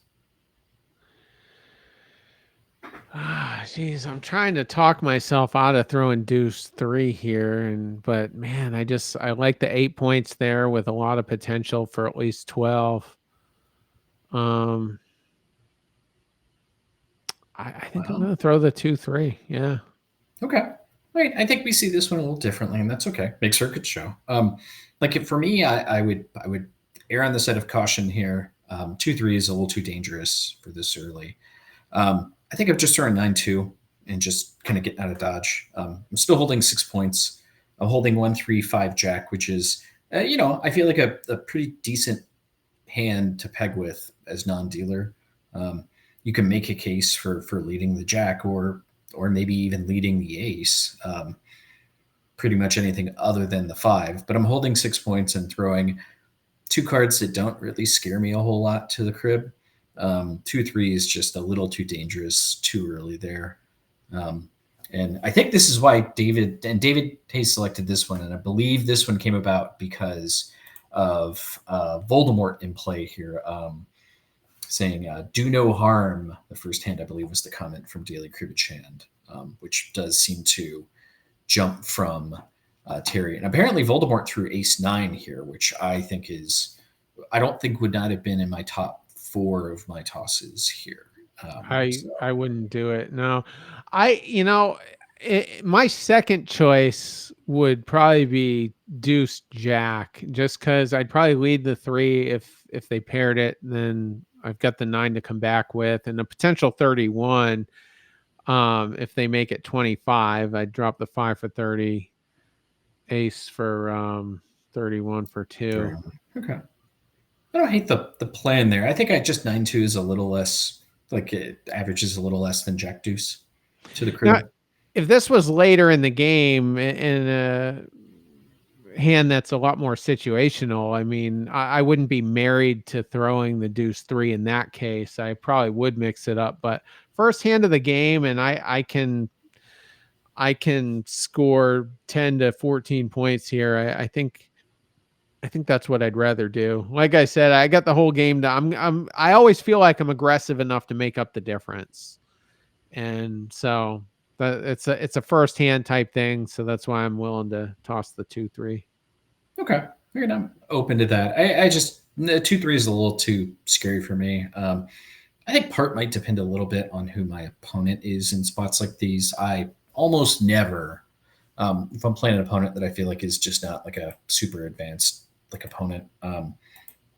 Geez, I'm trying to talk myself out of throwing deuce 3 here, but man, I like the 8 points there with a lot of potential for at least 12. I think I'm going to throw the 2-3. Yeah. Okay. Right. I think we see this one a little differently, and that's okay. Makes for a good show. For me, I would err on the side of caution here. 2-3 is a little too dangerous for this early. I think I've just thrown 9-2 and just kind of getting out of dodge. I'm still holding 6 points. I'm holding 1-3-5 jack, which is, I feel like a pretty decent hand to peg with as non-dealer. You can make a case for leading the jack or maybe even leading the ace. Pretty much anything other than the 5. But I'm holding 6 points and throwing 2 cards that don't really scare me a whole lot to the crib. 2-3 is just a little too dangerous too early there. And I think this is why David Hayes selected this one, and I believe this one came about because of Voldemort in play here, saying "do no harm." The first hand, I believe, was the comment from Daily Cribbage Hand, which does seem to jump from Terry. And apparently, Voldemort threw Ace 9 here, which I don't think would not have been in my top 4 of my tosses here. I wouldn't do it. No, my second choice would probably be Deuce Jack, just because I'd probably lead the 3 if they paired it. Then I've got the 9 to come back with, and a potential 31. If they make it 25, I'd drop the 5 for 30, Ace for 31 for 2. Okay. I don't hate the plan there. I think I just 9-2 is a little less, like it averages a little less than Jack Deuce to the crib. Now, if this was later in the game in a hand that's a lot more situational, I mean, I wouldn't be married to throwing the Deuce 3 in that case. I probably would mix it up, but first hand of the game, and I can score 10 to 14 points here. I think that's what I'd rather do. Like I said, I got the whole game I always feel like I'm aggressive enough to make up the difference. And so it's a first hand type thing. So that's why I'm willing to toss the 2-3. Okay. I'm open to that. I just, the 2-3 is a little too scary for me. I think part might depend a little bit on who my opponent is in spots like these. I almost never, if I'm playing an opponent that I feel like is just not like a super advanced like opponent,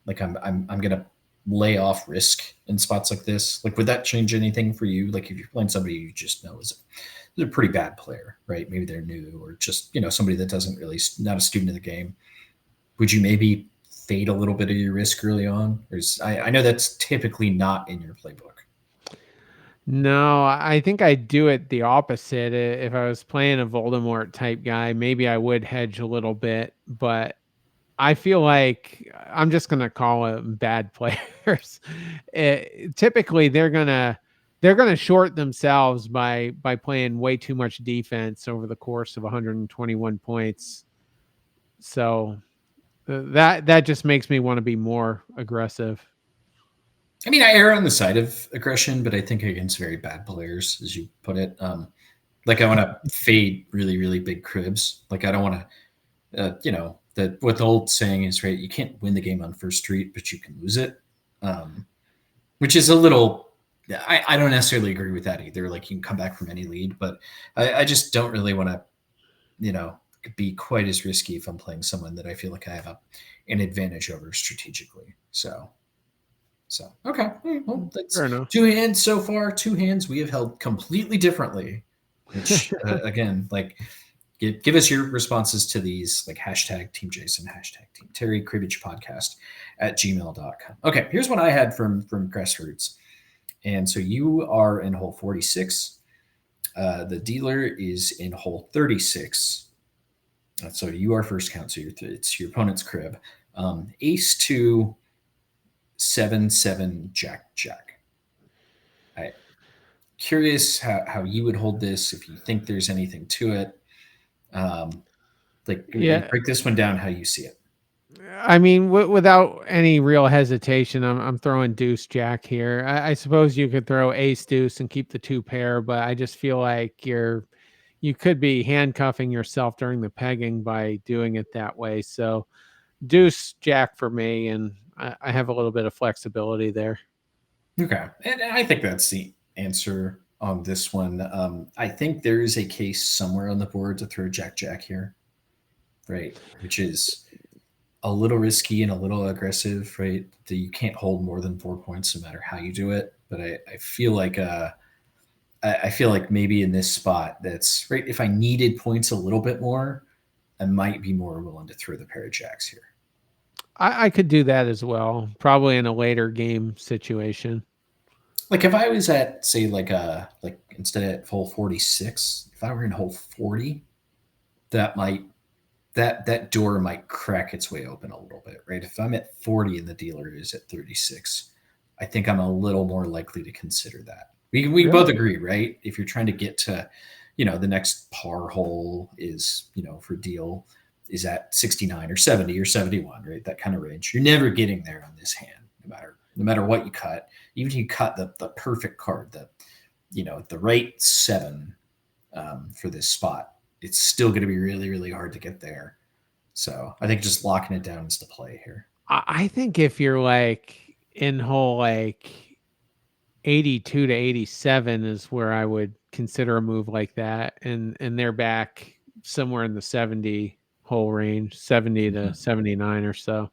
like I'm gonna lay off risk in spots like this. Like, would that change anything for you? Like, if you're playing somebody you just know is a pretty bad player, right? Maybe they're new, or just somebody that doesn't really, not a student of the game. Would you maybe fade a little bit of your risk early on? Or I know that's typically not in your playbook. No, I think I'd do it the opposite. If I was playing a Voldemort type guy, maybe I would hedge a little bit, but I feel like I'm just gonna call them bad players. Typically, they're gonna short themselves by playing way too much defense over the course of 121 points. So that just makes me want to be more aggressive. I mean, I err on the side of aggression, but I think against very bad players, as you put it. Like, I want to fade really, really big cribs. Like, I don't want to, what the old saying is, right? You can't win the game on first street, but you can lose it. Which is a little, I don't necessarily agree with that either. Like, you can come back from any lead, but I just don't really want to, be quite as risky if I'm playing someone that I feel like I have an advantage over strategically. So okay. Well, that's 2 hands so far. 2 hands we have held completely differently. Which again, like, give us your responses to these, like hashtag Team Jason, hashtag Team Terry, Cribbage Podcast @gmail.com. Okay, here's what I had from Grassroots. And so you are in hole 46. The dealer is in hole 36. So you are first count. So it's your opponent's crib. Ace 2, 7-7, Jack. I'm curious how you would hold this, if you think there's anything to it. Break this one down how you see it. I mean, without any real hesitation, I'm throwing Deuce Jack here. I suppose you could throw Ace Deuce and keep the 2 pair, but I just feel like you could be handcuffing yourself during the pegging by doing it that way. So Deuce Jack for me, and I have a little bit of flexibility there. Okay. And I think that's the answer on this one. I think there is a case somewhere on the board to throw Jack here, right? Which is a little risky and a little aggressive, right? That you can't hold more than 4 points no matter how you do it. But I feel like maybe in this spot, that's right. If I needed points a little bit more, I might be more willing to throw the pair of jacks here. I could do that as well, probably in a later game situation. Like, if I was at, say, like instead of hole 46, if I were in hole 40, that door might crack its way open a little bit, right? If I'm at 40 and the dealer is at 36, I think I'm a little more likely to consider that. We both agree, right? If you're trying to get to, the next par hole is, for deal is at 69 or 70 or 71, right? That kind of range. You're never getting there on this hand, no matter what you cut. Even if you cut the perfect card, the right 7 for this spot, it's still going to be really, really hard to get there. So I think just locking it down is the play here. I think if you're like in hole like 82 to 87 is where I would consider a move like that, and they're back somewhere in the 70 hole range, 70 to 79 or so.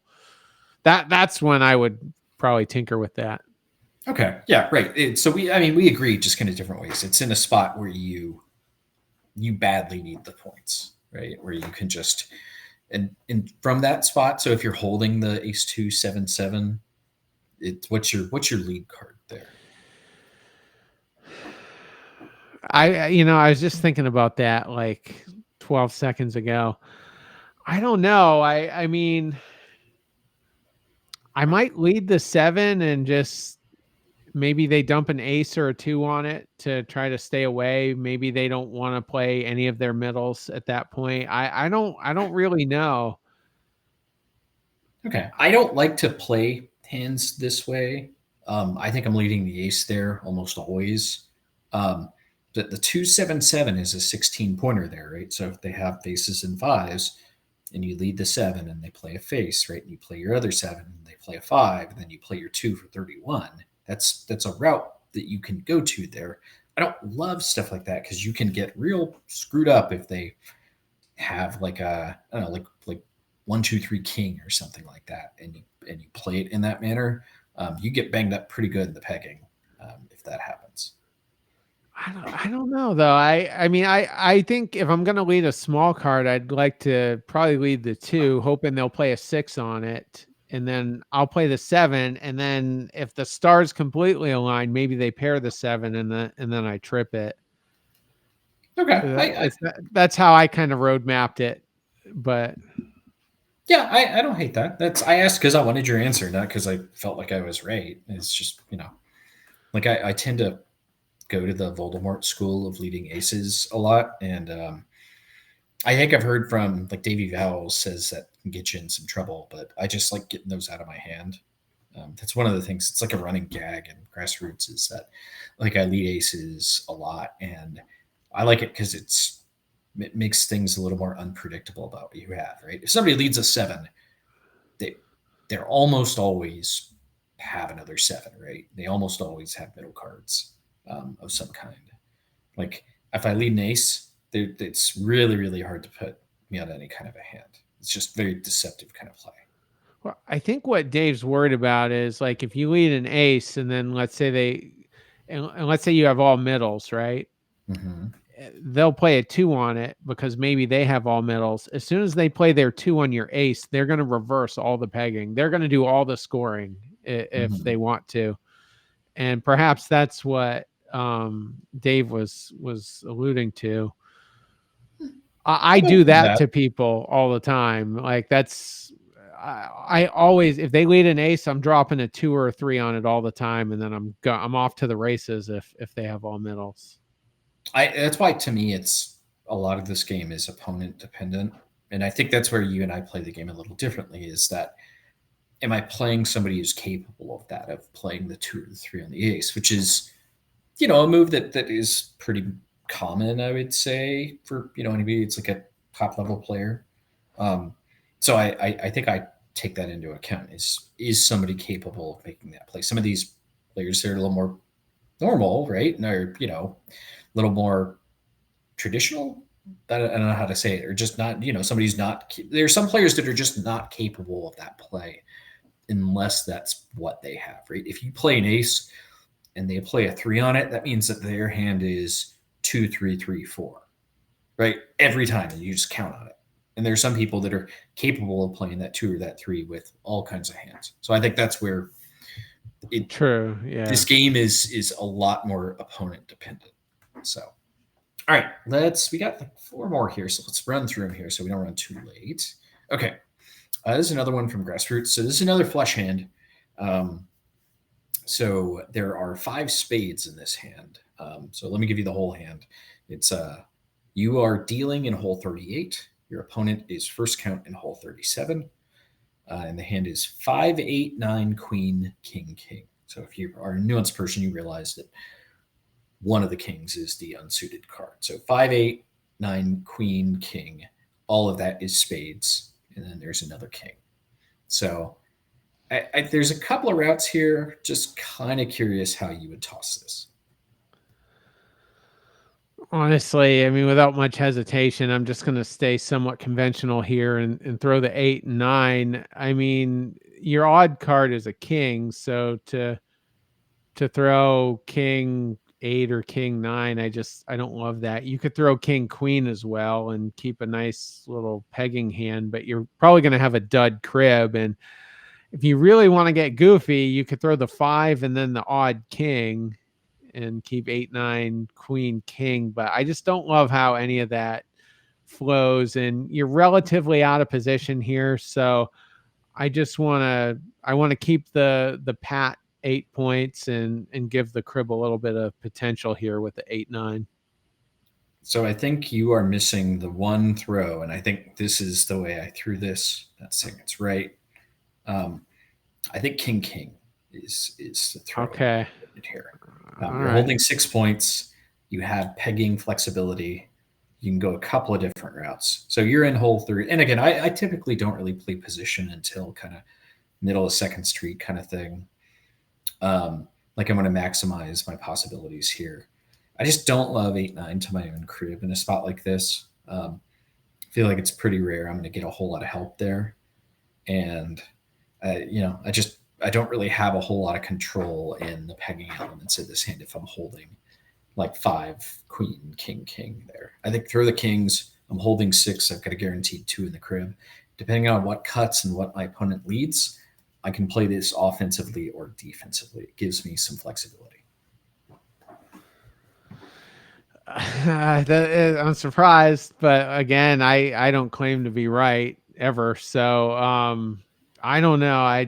That's when I would probably tinker with that. Okay. Yeah. Right. So we agree, just kind of different ways. It's in a spot where you badly need the points, right? Where you can just and from that spot. So if you're holding the ace 2 7 7, what's your lead card there? I was just thinking about that like 12 seconds ago. I don't know. I mean, I might lead the 7 and just maybe they dump an ace or a 2 on it to try to stay away. Maybe they don't want to play any of their middles at that point. I don't really know. Okay. I don't like to play hands this way. I think I'm leading the ace there almost always. The 2 7 7 is a 16 pointer there, right? So if they have faces and 5s, and you lead the 7 and they play a face, right? And you play your other 7 and they play a 5, and then you play your 2 for 31. That's a route that you can go to there. I don't love stuff like that because you can get real screwed up if they have like a, I don't know, like 1 2 3 king or something like that, and you play it in that manner. You get banged up pretty good in the pegging if that happens. I don't know though. I think if I'm gonna lead a small card, I'd like to probably lead the 2, hoping they'll play a 6 on it, and then I'll play the 7, and then if the stars completely align, maybe they pair the 7, and then I trip it. Okay, that's how I kind of road mapped it, but yeah, I don't hate that. I asked because I wanted your answer, not because I felt like I was right. It's just like I tend to go to the Voldemort school of leading aces a lot, and I think I've heard from like Davy Vowles says that can get you in some trouble, but I just like getting those out of my hand. That's one of the things. It's like a running gag in grassroots is that like I lead aces a lot, and I like it because it makes things a little more unpredictable about what you have. Right? If somebody leads a 7, they're almost always have another 7. Right? They almost always have middle cards of some kind. Like if I lead an ace, it's really, really hard to put me on any kind of a hand. It's just very deceptive kind of play. well, I think what Dave's worried about is like if you lead an ace and then let's say and let's say you have all middles, right? Mm-hmm. They'll play a 2 on it because maybe they have all middles. As soon as they play their 2 on your ace, they're going to reverse all the pegging. They're going to do all the scoring if Mm-hmm. they want to. And perhaps that's what Dave was alluding to. I do that to people all the time. Like that's I always, if they lead an ace, I'm dropping a 2 or a 3 on it all the time, and then I'm off to the races if they have all middles. That's why to me it's a lot of this game is opponent dependent, and I think that's where you and I play the game a little differently. Is that am I playing somebody who's capable of that, of playing the 2 or the 3 on the ace, which is a move that is pretty common, I would say, for anybody. It's like a top level player. So I think I take that into account. Is somebody capable of making that play? Some of these players are a little more normal, right? And are a little more traditional. I don't know how to say it, or just not. Somebody's not. There are some players that are just not capable of that play, unless that's what they have, right? If you play an ace and they play a 3 on it, that means that their hand is 2 3 3 4, right? Every time, and you just count on it. And there's some people that are capable of playing that 2 or that 3 with all kinds of hands. So I think that's where True. Yeah. This game is a lot more opponent dependent. So, all right, we got like 4 more here, so let's run through them here so we don't run too late. Okay, this is another one from Grassroots. So this is another flush hand. So there are 5 spades in this hand. So let me give you the whole hand. It's you are dealing in hole 38. Your opponent is first count in hole 37. And the hand is 5, 8, 9, queen, king, king. So if you are a nuanced person, you realize that one of the kings is the unsuited card. So 5, 8, 9, queen, king. All of that is spades. And then there's another king. So there's a couple of routes here. Just kind of curious how you would toss this. Honestly, I mean, without much hesitation, I'm just going to stay somewhat conventional here and throw the 8 and 9. I mean, your odd card is a king, so to throw king 8 or king 9, I don't love that. You could throw king queen as well and keep a nice little pegging hand, but you're probably going to have a dud crib. And if you really want to get goofy, you could throw the 5 and then the odd king and keep 8, 9, queen, king. But I just don't love how any of that flows, and you're relatively out of position here. So I want to keep the pat 8 points and give the crib a little bit of potential here with the 8, 9. So I think you are missing the one throw, and I think this is the way I threw this. Not saying it's right. I think king king is the throw. Okay. Here. You're holding 6 points. You have pegging flexibility. You can go a couple of different routes. So you're in hole 3. And again, I typically don't really play position until kind of middle of Second Street kind of thing. Like I'm going to maximize my possibilities here. I just don't love 8, 9 to my own crib in a spot like this. I feel like it's pretty rare I'm going to get a whole lot of help there. And, I don't really have a whole lot of control in the pegging elements of this hand if I'm holding like 5, queen, king, king there. I think throw the kings. I'm holding 6. I've got a guaranteed 2 in the crib. Depending on what cuts and what my opponent leads, I can play this offensively or defensively. It gives me some flexibility. I'm surprised, but again, I don't claim to be right ever. So I don't know. I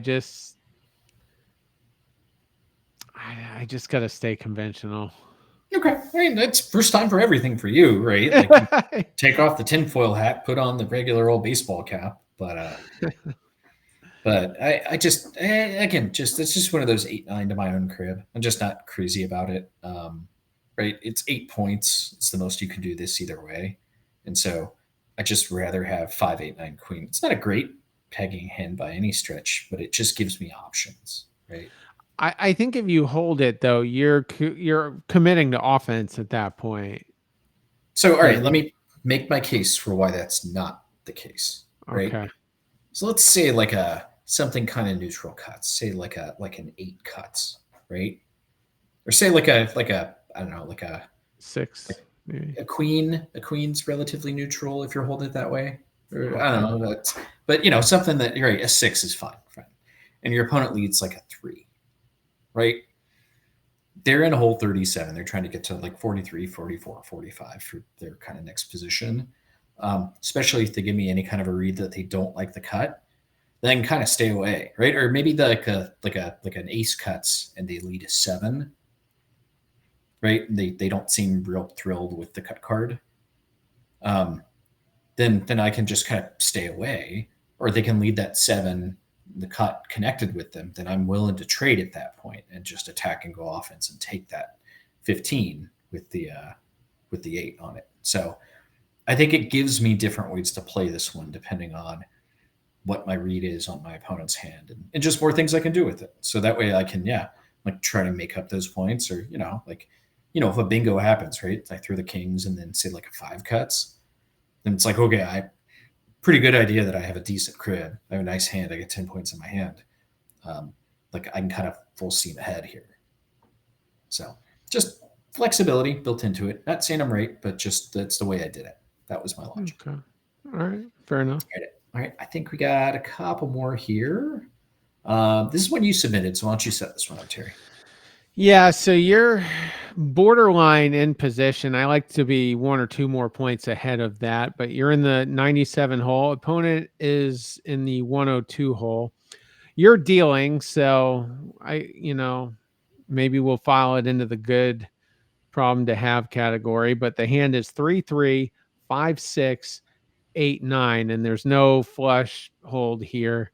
just got to stay conventional. Okay. I mean, that's first time for everything for you, right? Like take off the tinfoil hat, put on the regular old baseball cap. But I just, again, it's just one of those 8, 9 to my own crib. I'm just not crazy about it. Right. It's 8 points. It's the most you can do this either way. And so I just rather have 5, 8, 9 queen. It's not a great pegging hand by any stretch, but it just gives me options. Right. I think if you hold it though, you're committing to offense at that point. So, all right, let me make my case for why that's not the case. Right. Okay. So let's say like something kind of neutral cuts, say like an 8 cuts, right? Or say like a I don't know, like a 6, maybe. A queen's relatively neutral if you're holding it that way. Or, I don't know, but something that right, a 6 is fine, and your opponent leads like a 3. Right? They're in hole 37. They're trying to get to like 43, 44, 45 for their kind of next position. Especially if they give me any kind of a read that they don't like the cut, then kind of stay away, right? Or maybe like an ace cuts and they lead a 7, right? They don't seem real thrilled with the cut card. Then I can just kind of stay away, or they can lead that 7. The cut connected with them, then I'm willing to trade at that point and just attack and go offense and take that 15 with the 8 on it. So I think it gives me different ways to play this one depending on what my read is on my opponent's hand and just more things I can do with it. So that way I can, like try to make up those points or, if a bingo happens, right? I throw the kings and then say like a 5 cuts, then it's like, okay, pretty good idea that I have a decent crib. I have a nice hand. I get 10 points in my hand. Like I can kind of full steam ahead here. So just flexibility built into it. Not saying I'm right, but just that's the way I did it. That was my logic. Okay. All right. Fair enough. All right. I think we got a couple more here. This is one you submitted. So why don't you set this one up, Terry? Yeah, so you're borderline in position. I like to be 1 or 2 more points ahead of that, but you're in the 97 hole. Opponent is in the 102 hole. You're dealing, so maybe we'll file it into the good problem to have category, but the hand is 3-3, 5-6, 8-9, and there's no flush hold here.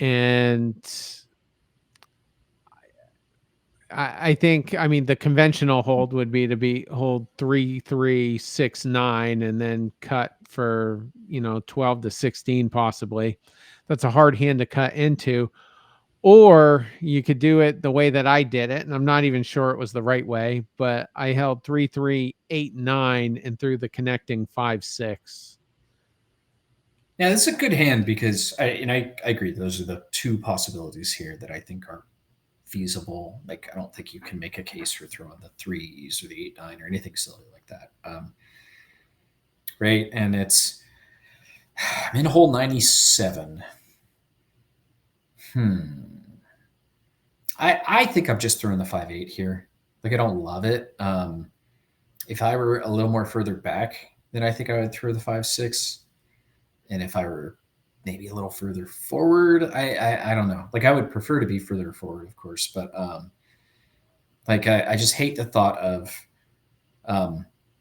And I think, I mean, the conventional hold would be to hold 3-3-6-9 and then cut for 12 to 16 possibly. That's a hard hand to cut into. Or you could do it the way that I did it, and I'm not even sure it was the right way, but I held 3-3-8-9 and threw the connecting 5-6. Yeah, that's a good hand because I agree. Those are the two possibilities here that I think are feasible. Like, I don't think you can make a case for throwing the threes or the 8-9 or anything silly like that. Right, and I'm in hole 97. I think I'm just throwing the 5-8 here. Like, I don't love it. If I were a little more further back, then I think I would throw the 5-6. And if I were maybe a little further forward, I don't know. Like, I would prefer to be further forward, of course, but like, I just hate the thought of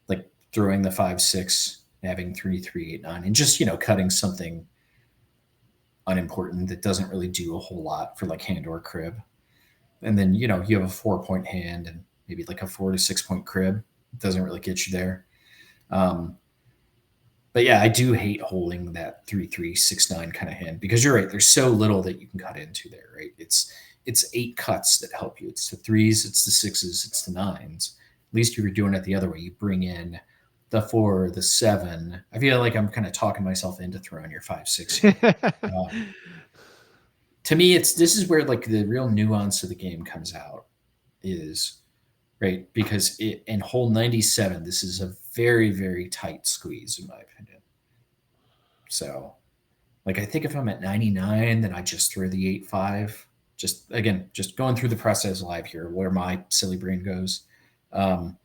like throwing the 5-6, having 3-3-8-9, and just cutting something unimportant that doesn't really do a whole lot for like hand or crib. And then you have a 4-point hand and maybe like a 4 to 6-point crib. It doesn't really get you there. But yeah, I do hate holding that 3-3-6-9 kind of hand because you're right. There's so little that you can cut into there, right? It's 8 cuts that help you. It's the 3s, it's the 6s, it's the 9s. At least if you're doing it the other way, you bring in the 4, the 7. I feel like I'm kind of talking myself into throwing your 5-6. To me, this is where like the real nuance of the game comes out, is right, because in hole 97, this is a very, very tight squeeze in my opinion. So, like, I think if I'm at 99, then I just throw the 8-5. Just again, just going through the process live here, where my silly brain goes. And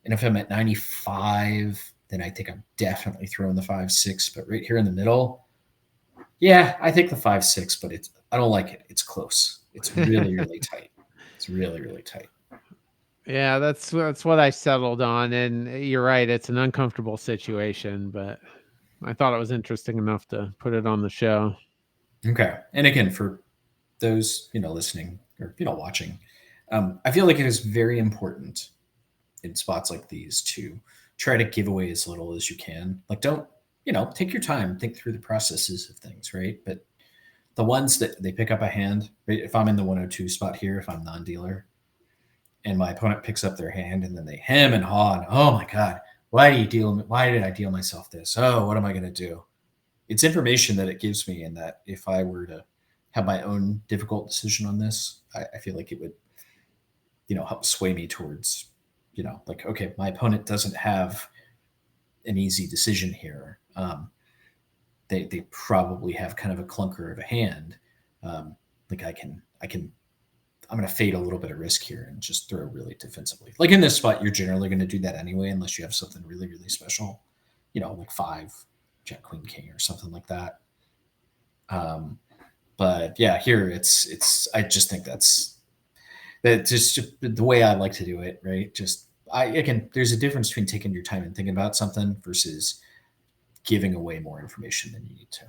if I'm at 95, then I think I'm definitely throwing the 5-6. But right here in the middle, yeah, I think the 5-6, but I don't like it. It's close. It's really, really tight. It's really, really tight. Yeah, that's what I settled on, and you're right. It's an uncomfortable situation, but I thought it was interesting enough to put it on the show. Okay, and again, for those listening or watching, I feel like it is very important in spots like these to try to give away as little as you can. Like, don't take your time, think through the processes of things, right? But the ones that they pick up a hand, right? If I'm in the 102 spot here, if I'm non-dealer, and my opponent picks up their hand and then they hem and haw and, oh my god, why did I deal myself this? Oh, what am I going to do? It's information that it gives me, and that if I were to have my own difficult decision on this, I feel like it would help sway me towards like, okay, my opponent doesn't have an easy decision here. They probably have kind of a clunker of a hand. Like, I'm going to fade a little bit of risk here and just throw really defensively. Like, in this spot, you're generally going to do that anyway, unless you have something really, really special, like 5, Jack, Queen, King, or something like that. But yeah, here I just think that's just the way I like to do it, right? Again, there's a difference between taking your time and thinking about something versus giving away more information than you need to.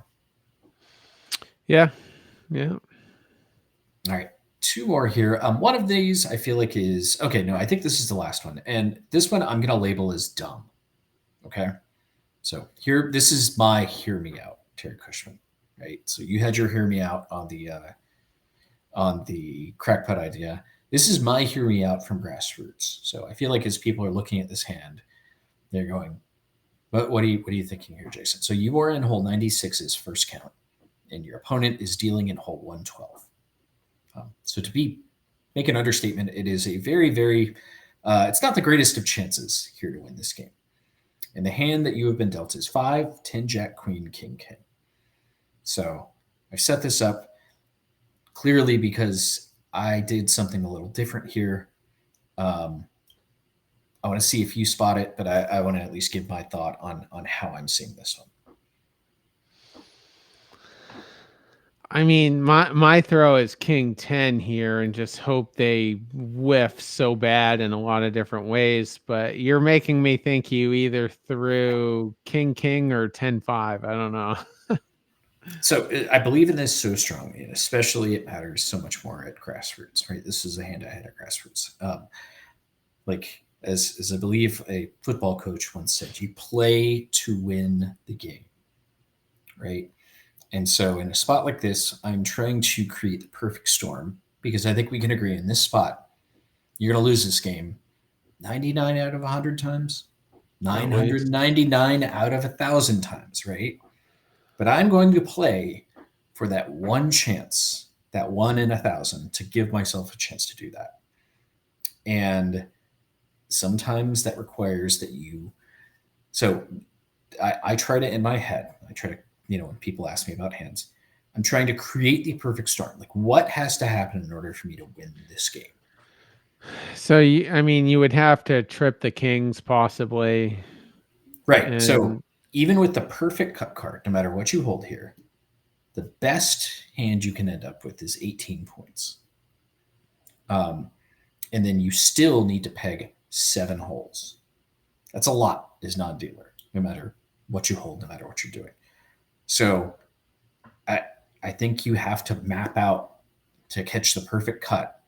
Yeah. All right. 2 more here. One of these I feel like is okay. No, I think this is the last one, and this one I'm going to label as dumb. Okay. So this is my hear me out, Terry Cushman. Right. So you had your hear me out on the Crackpot idea. This is my hear me out from Grassroots. So I feel like as people are looking at this hand, they're going, what are you thinking here, Jason? So you are in hole 96's first count, and your opponent is dealing in hole 112. So to make an understatement, it is a very, very, it's not the greatest of chances here to win this game. And the hand that you have been dealt is 5, 10, Jack, Queen, King, King. So I've set this up clearly because I did something a little different here. I want to see if you spot it, but I want to at least give my thought on how I'm seeing this one. I mean, my throw is king 10 here and just hope they whiff so bad in a lot of different ways. But you're making me think you either threw king or 10-5. I don't know. So I believe in this so strongly, and especially it matters so much more at grassroots, right? This is a hand I had at grassroots. Like as I believe a football coach once said, you play to win the game, right? And so in a spot like this, I'm trying to create the perfect storm because I think we can agree in this spot, you're going to lose this game 99 out of 100 times, At least. 999 out of 1,000 times, right? But I'm going to play for that one chance, that 1 in 1,000, to give myself a chance to do that. And sometimes that requires that you. So I try to, in my head, I try to, when people ask me about hands, I'm trying to create the perfect storm. Like, what has to happen in order for me to win this game? So you would have to trip the kings possibly. Right. So And even with the perfect cut card, no matter what you hold here, the best hand you can end up with is 18 points. And then you still need to peg 7 holes. That's a lot as non-dealer, no matter what you hold, no matter what you're doing. So I think you have to map out to catch the perfect cut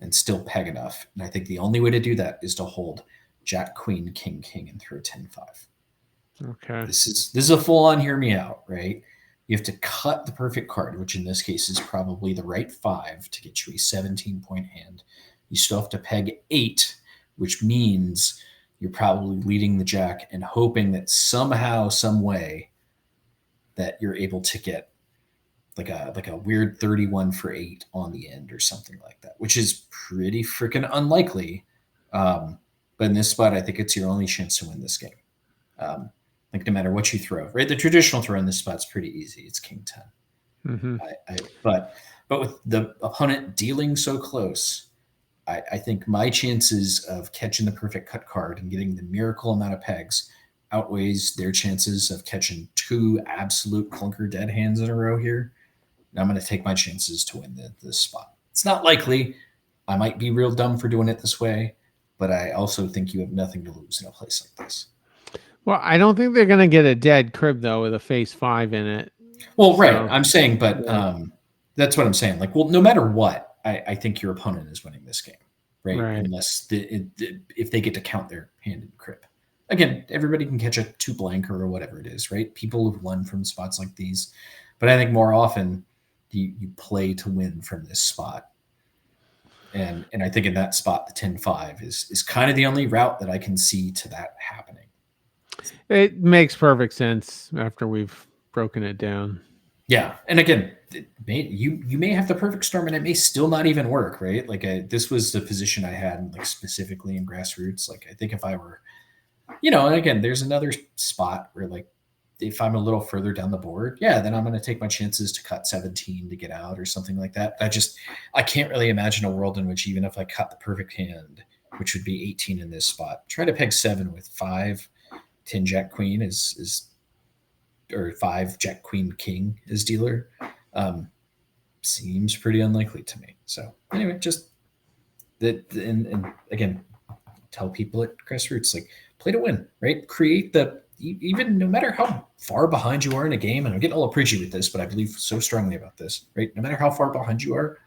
and still peg enough. And I think the only way to do that is to hold Jack, Queen, King, King, and throw 10-5. okay. This is a full-on hear me out, right? You have to cut the perfect card, which in this case is probably the right 5 to get you a 17-point hand. You still have to peg 8, which means you're probably leading the jack and hoping that somehow, some way, that you're able to get like a weird 31 for 8 on the end or something like that, which is pretty freaking unlikely. But in this spot, I think it's your only chance to win this game. Like no matter what you throw, right? The traditional throw in this spot's pretty easy. It's king 10. Mm-hmm. But with the opponent dealing so close, I think my chances of catching the perfect cut card and getting the miracle amount of pegs outweighs their chances of catching 2 absolute clunker dead hands in a row here. And I'm going to take my chances to win this spot. It's not likely. I might be real dumb for doing it this way, but I also think you have nothing to lose in a place like this. Well, I don't think they're going to get a dead crib, though, with a face 5 in it. Well, right. I'm saying, but that's what I'm saying. Like, well, no matter what, I think your opponent is winning this game, right? Unless if they get to count their hand in crib. Again, everybody can catch a 2 blank or whatever it is, right? People have won from spots like these. But I think more often you play to win from this spot. And I think in that spot, the 10-5 is kind of the only route that I can see to that happening. It makes perfect sense after we've broken it down. Yeah, and again, you may have the perfect storm, and it may still not even work, right? Like this was the position I had, like specifically in grassroots. Like I think if I were, and again, there's another spot where like if I'm a little further down the board, yeah, then I'm going to take my chances to cut 17 to get out or something like that. I can't really imagine a world in which even if I cut the perfect hand, which would be 18 in this spot, try to peg 7 with 5, 10 Jack Queen or 5 Jack Queen King as dealer. Seems pretty unlikely to me. So anyway, just that, and again, tell people at grassroots, like play to win, right? Create even no matter how far behind you are in a game, and I'm getting a little preachy with this, but I believe so strongly about this, right? No matter how far behind you are,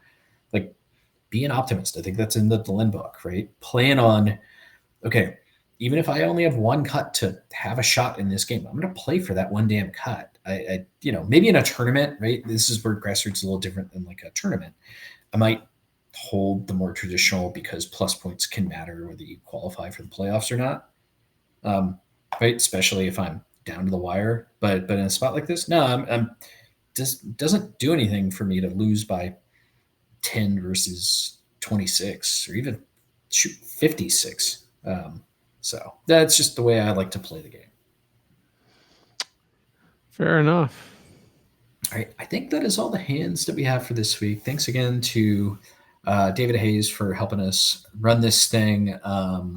like be an optimist. I think that's in the Lynn book, right? Plan on, okay, even if I only have 1 cut to have a shot in this game, I'm going to play for that 1 damn cut. I maybe in a tournament, right? This is where grassroots is a little different than like a tournament. I might hold the more traditional because plus points can matter whether you qualify for the playoffs or not. Right, especially if I'm down to the wire. But in a spot like this, no, I'm just doesn't do anything for me to lose by 10 versus 26 or even 56. So that's just the way I like to play the game. Fair enough. All right, I think that is all the hands that we have for this week. Thanks again to David Hayes for helping us run this thing.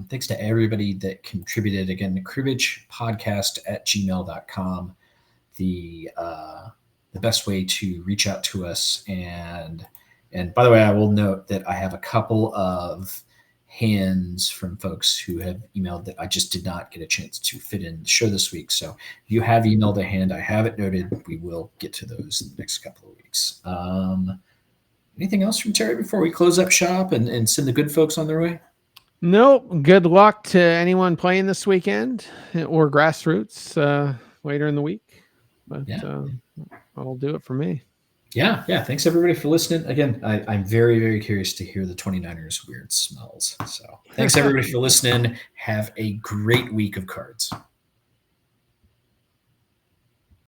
Thanks to everybody that contributed. Again, the Cribbage podcast at gmail.com. The the best way to reach out to us. And by the way, I will note that I have a couple of hands from folks who have emailed that I just did not get a chance to fit in the show this week. So if you have emailed a hand, I have it noted. We will get to those in the next couple of weeks. Anything else from Terry before we close up shop and send the good folks on their way? Nope. Good luck to anyone playing this weekend or grassroots later in the week. But that'll do it for me. Yeah. Thanks everybody for listening. Again, I'm very, very curious to hear the 29ers weird smells. So thanks everybody for listening. Have a great week of cards.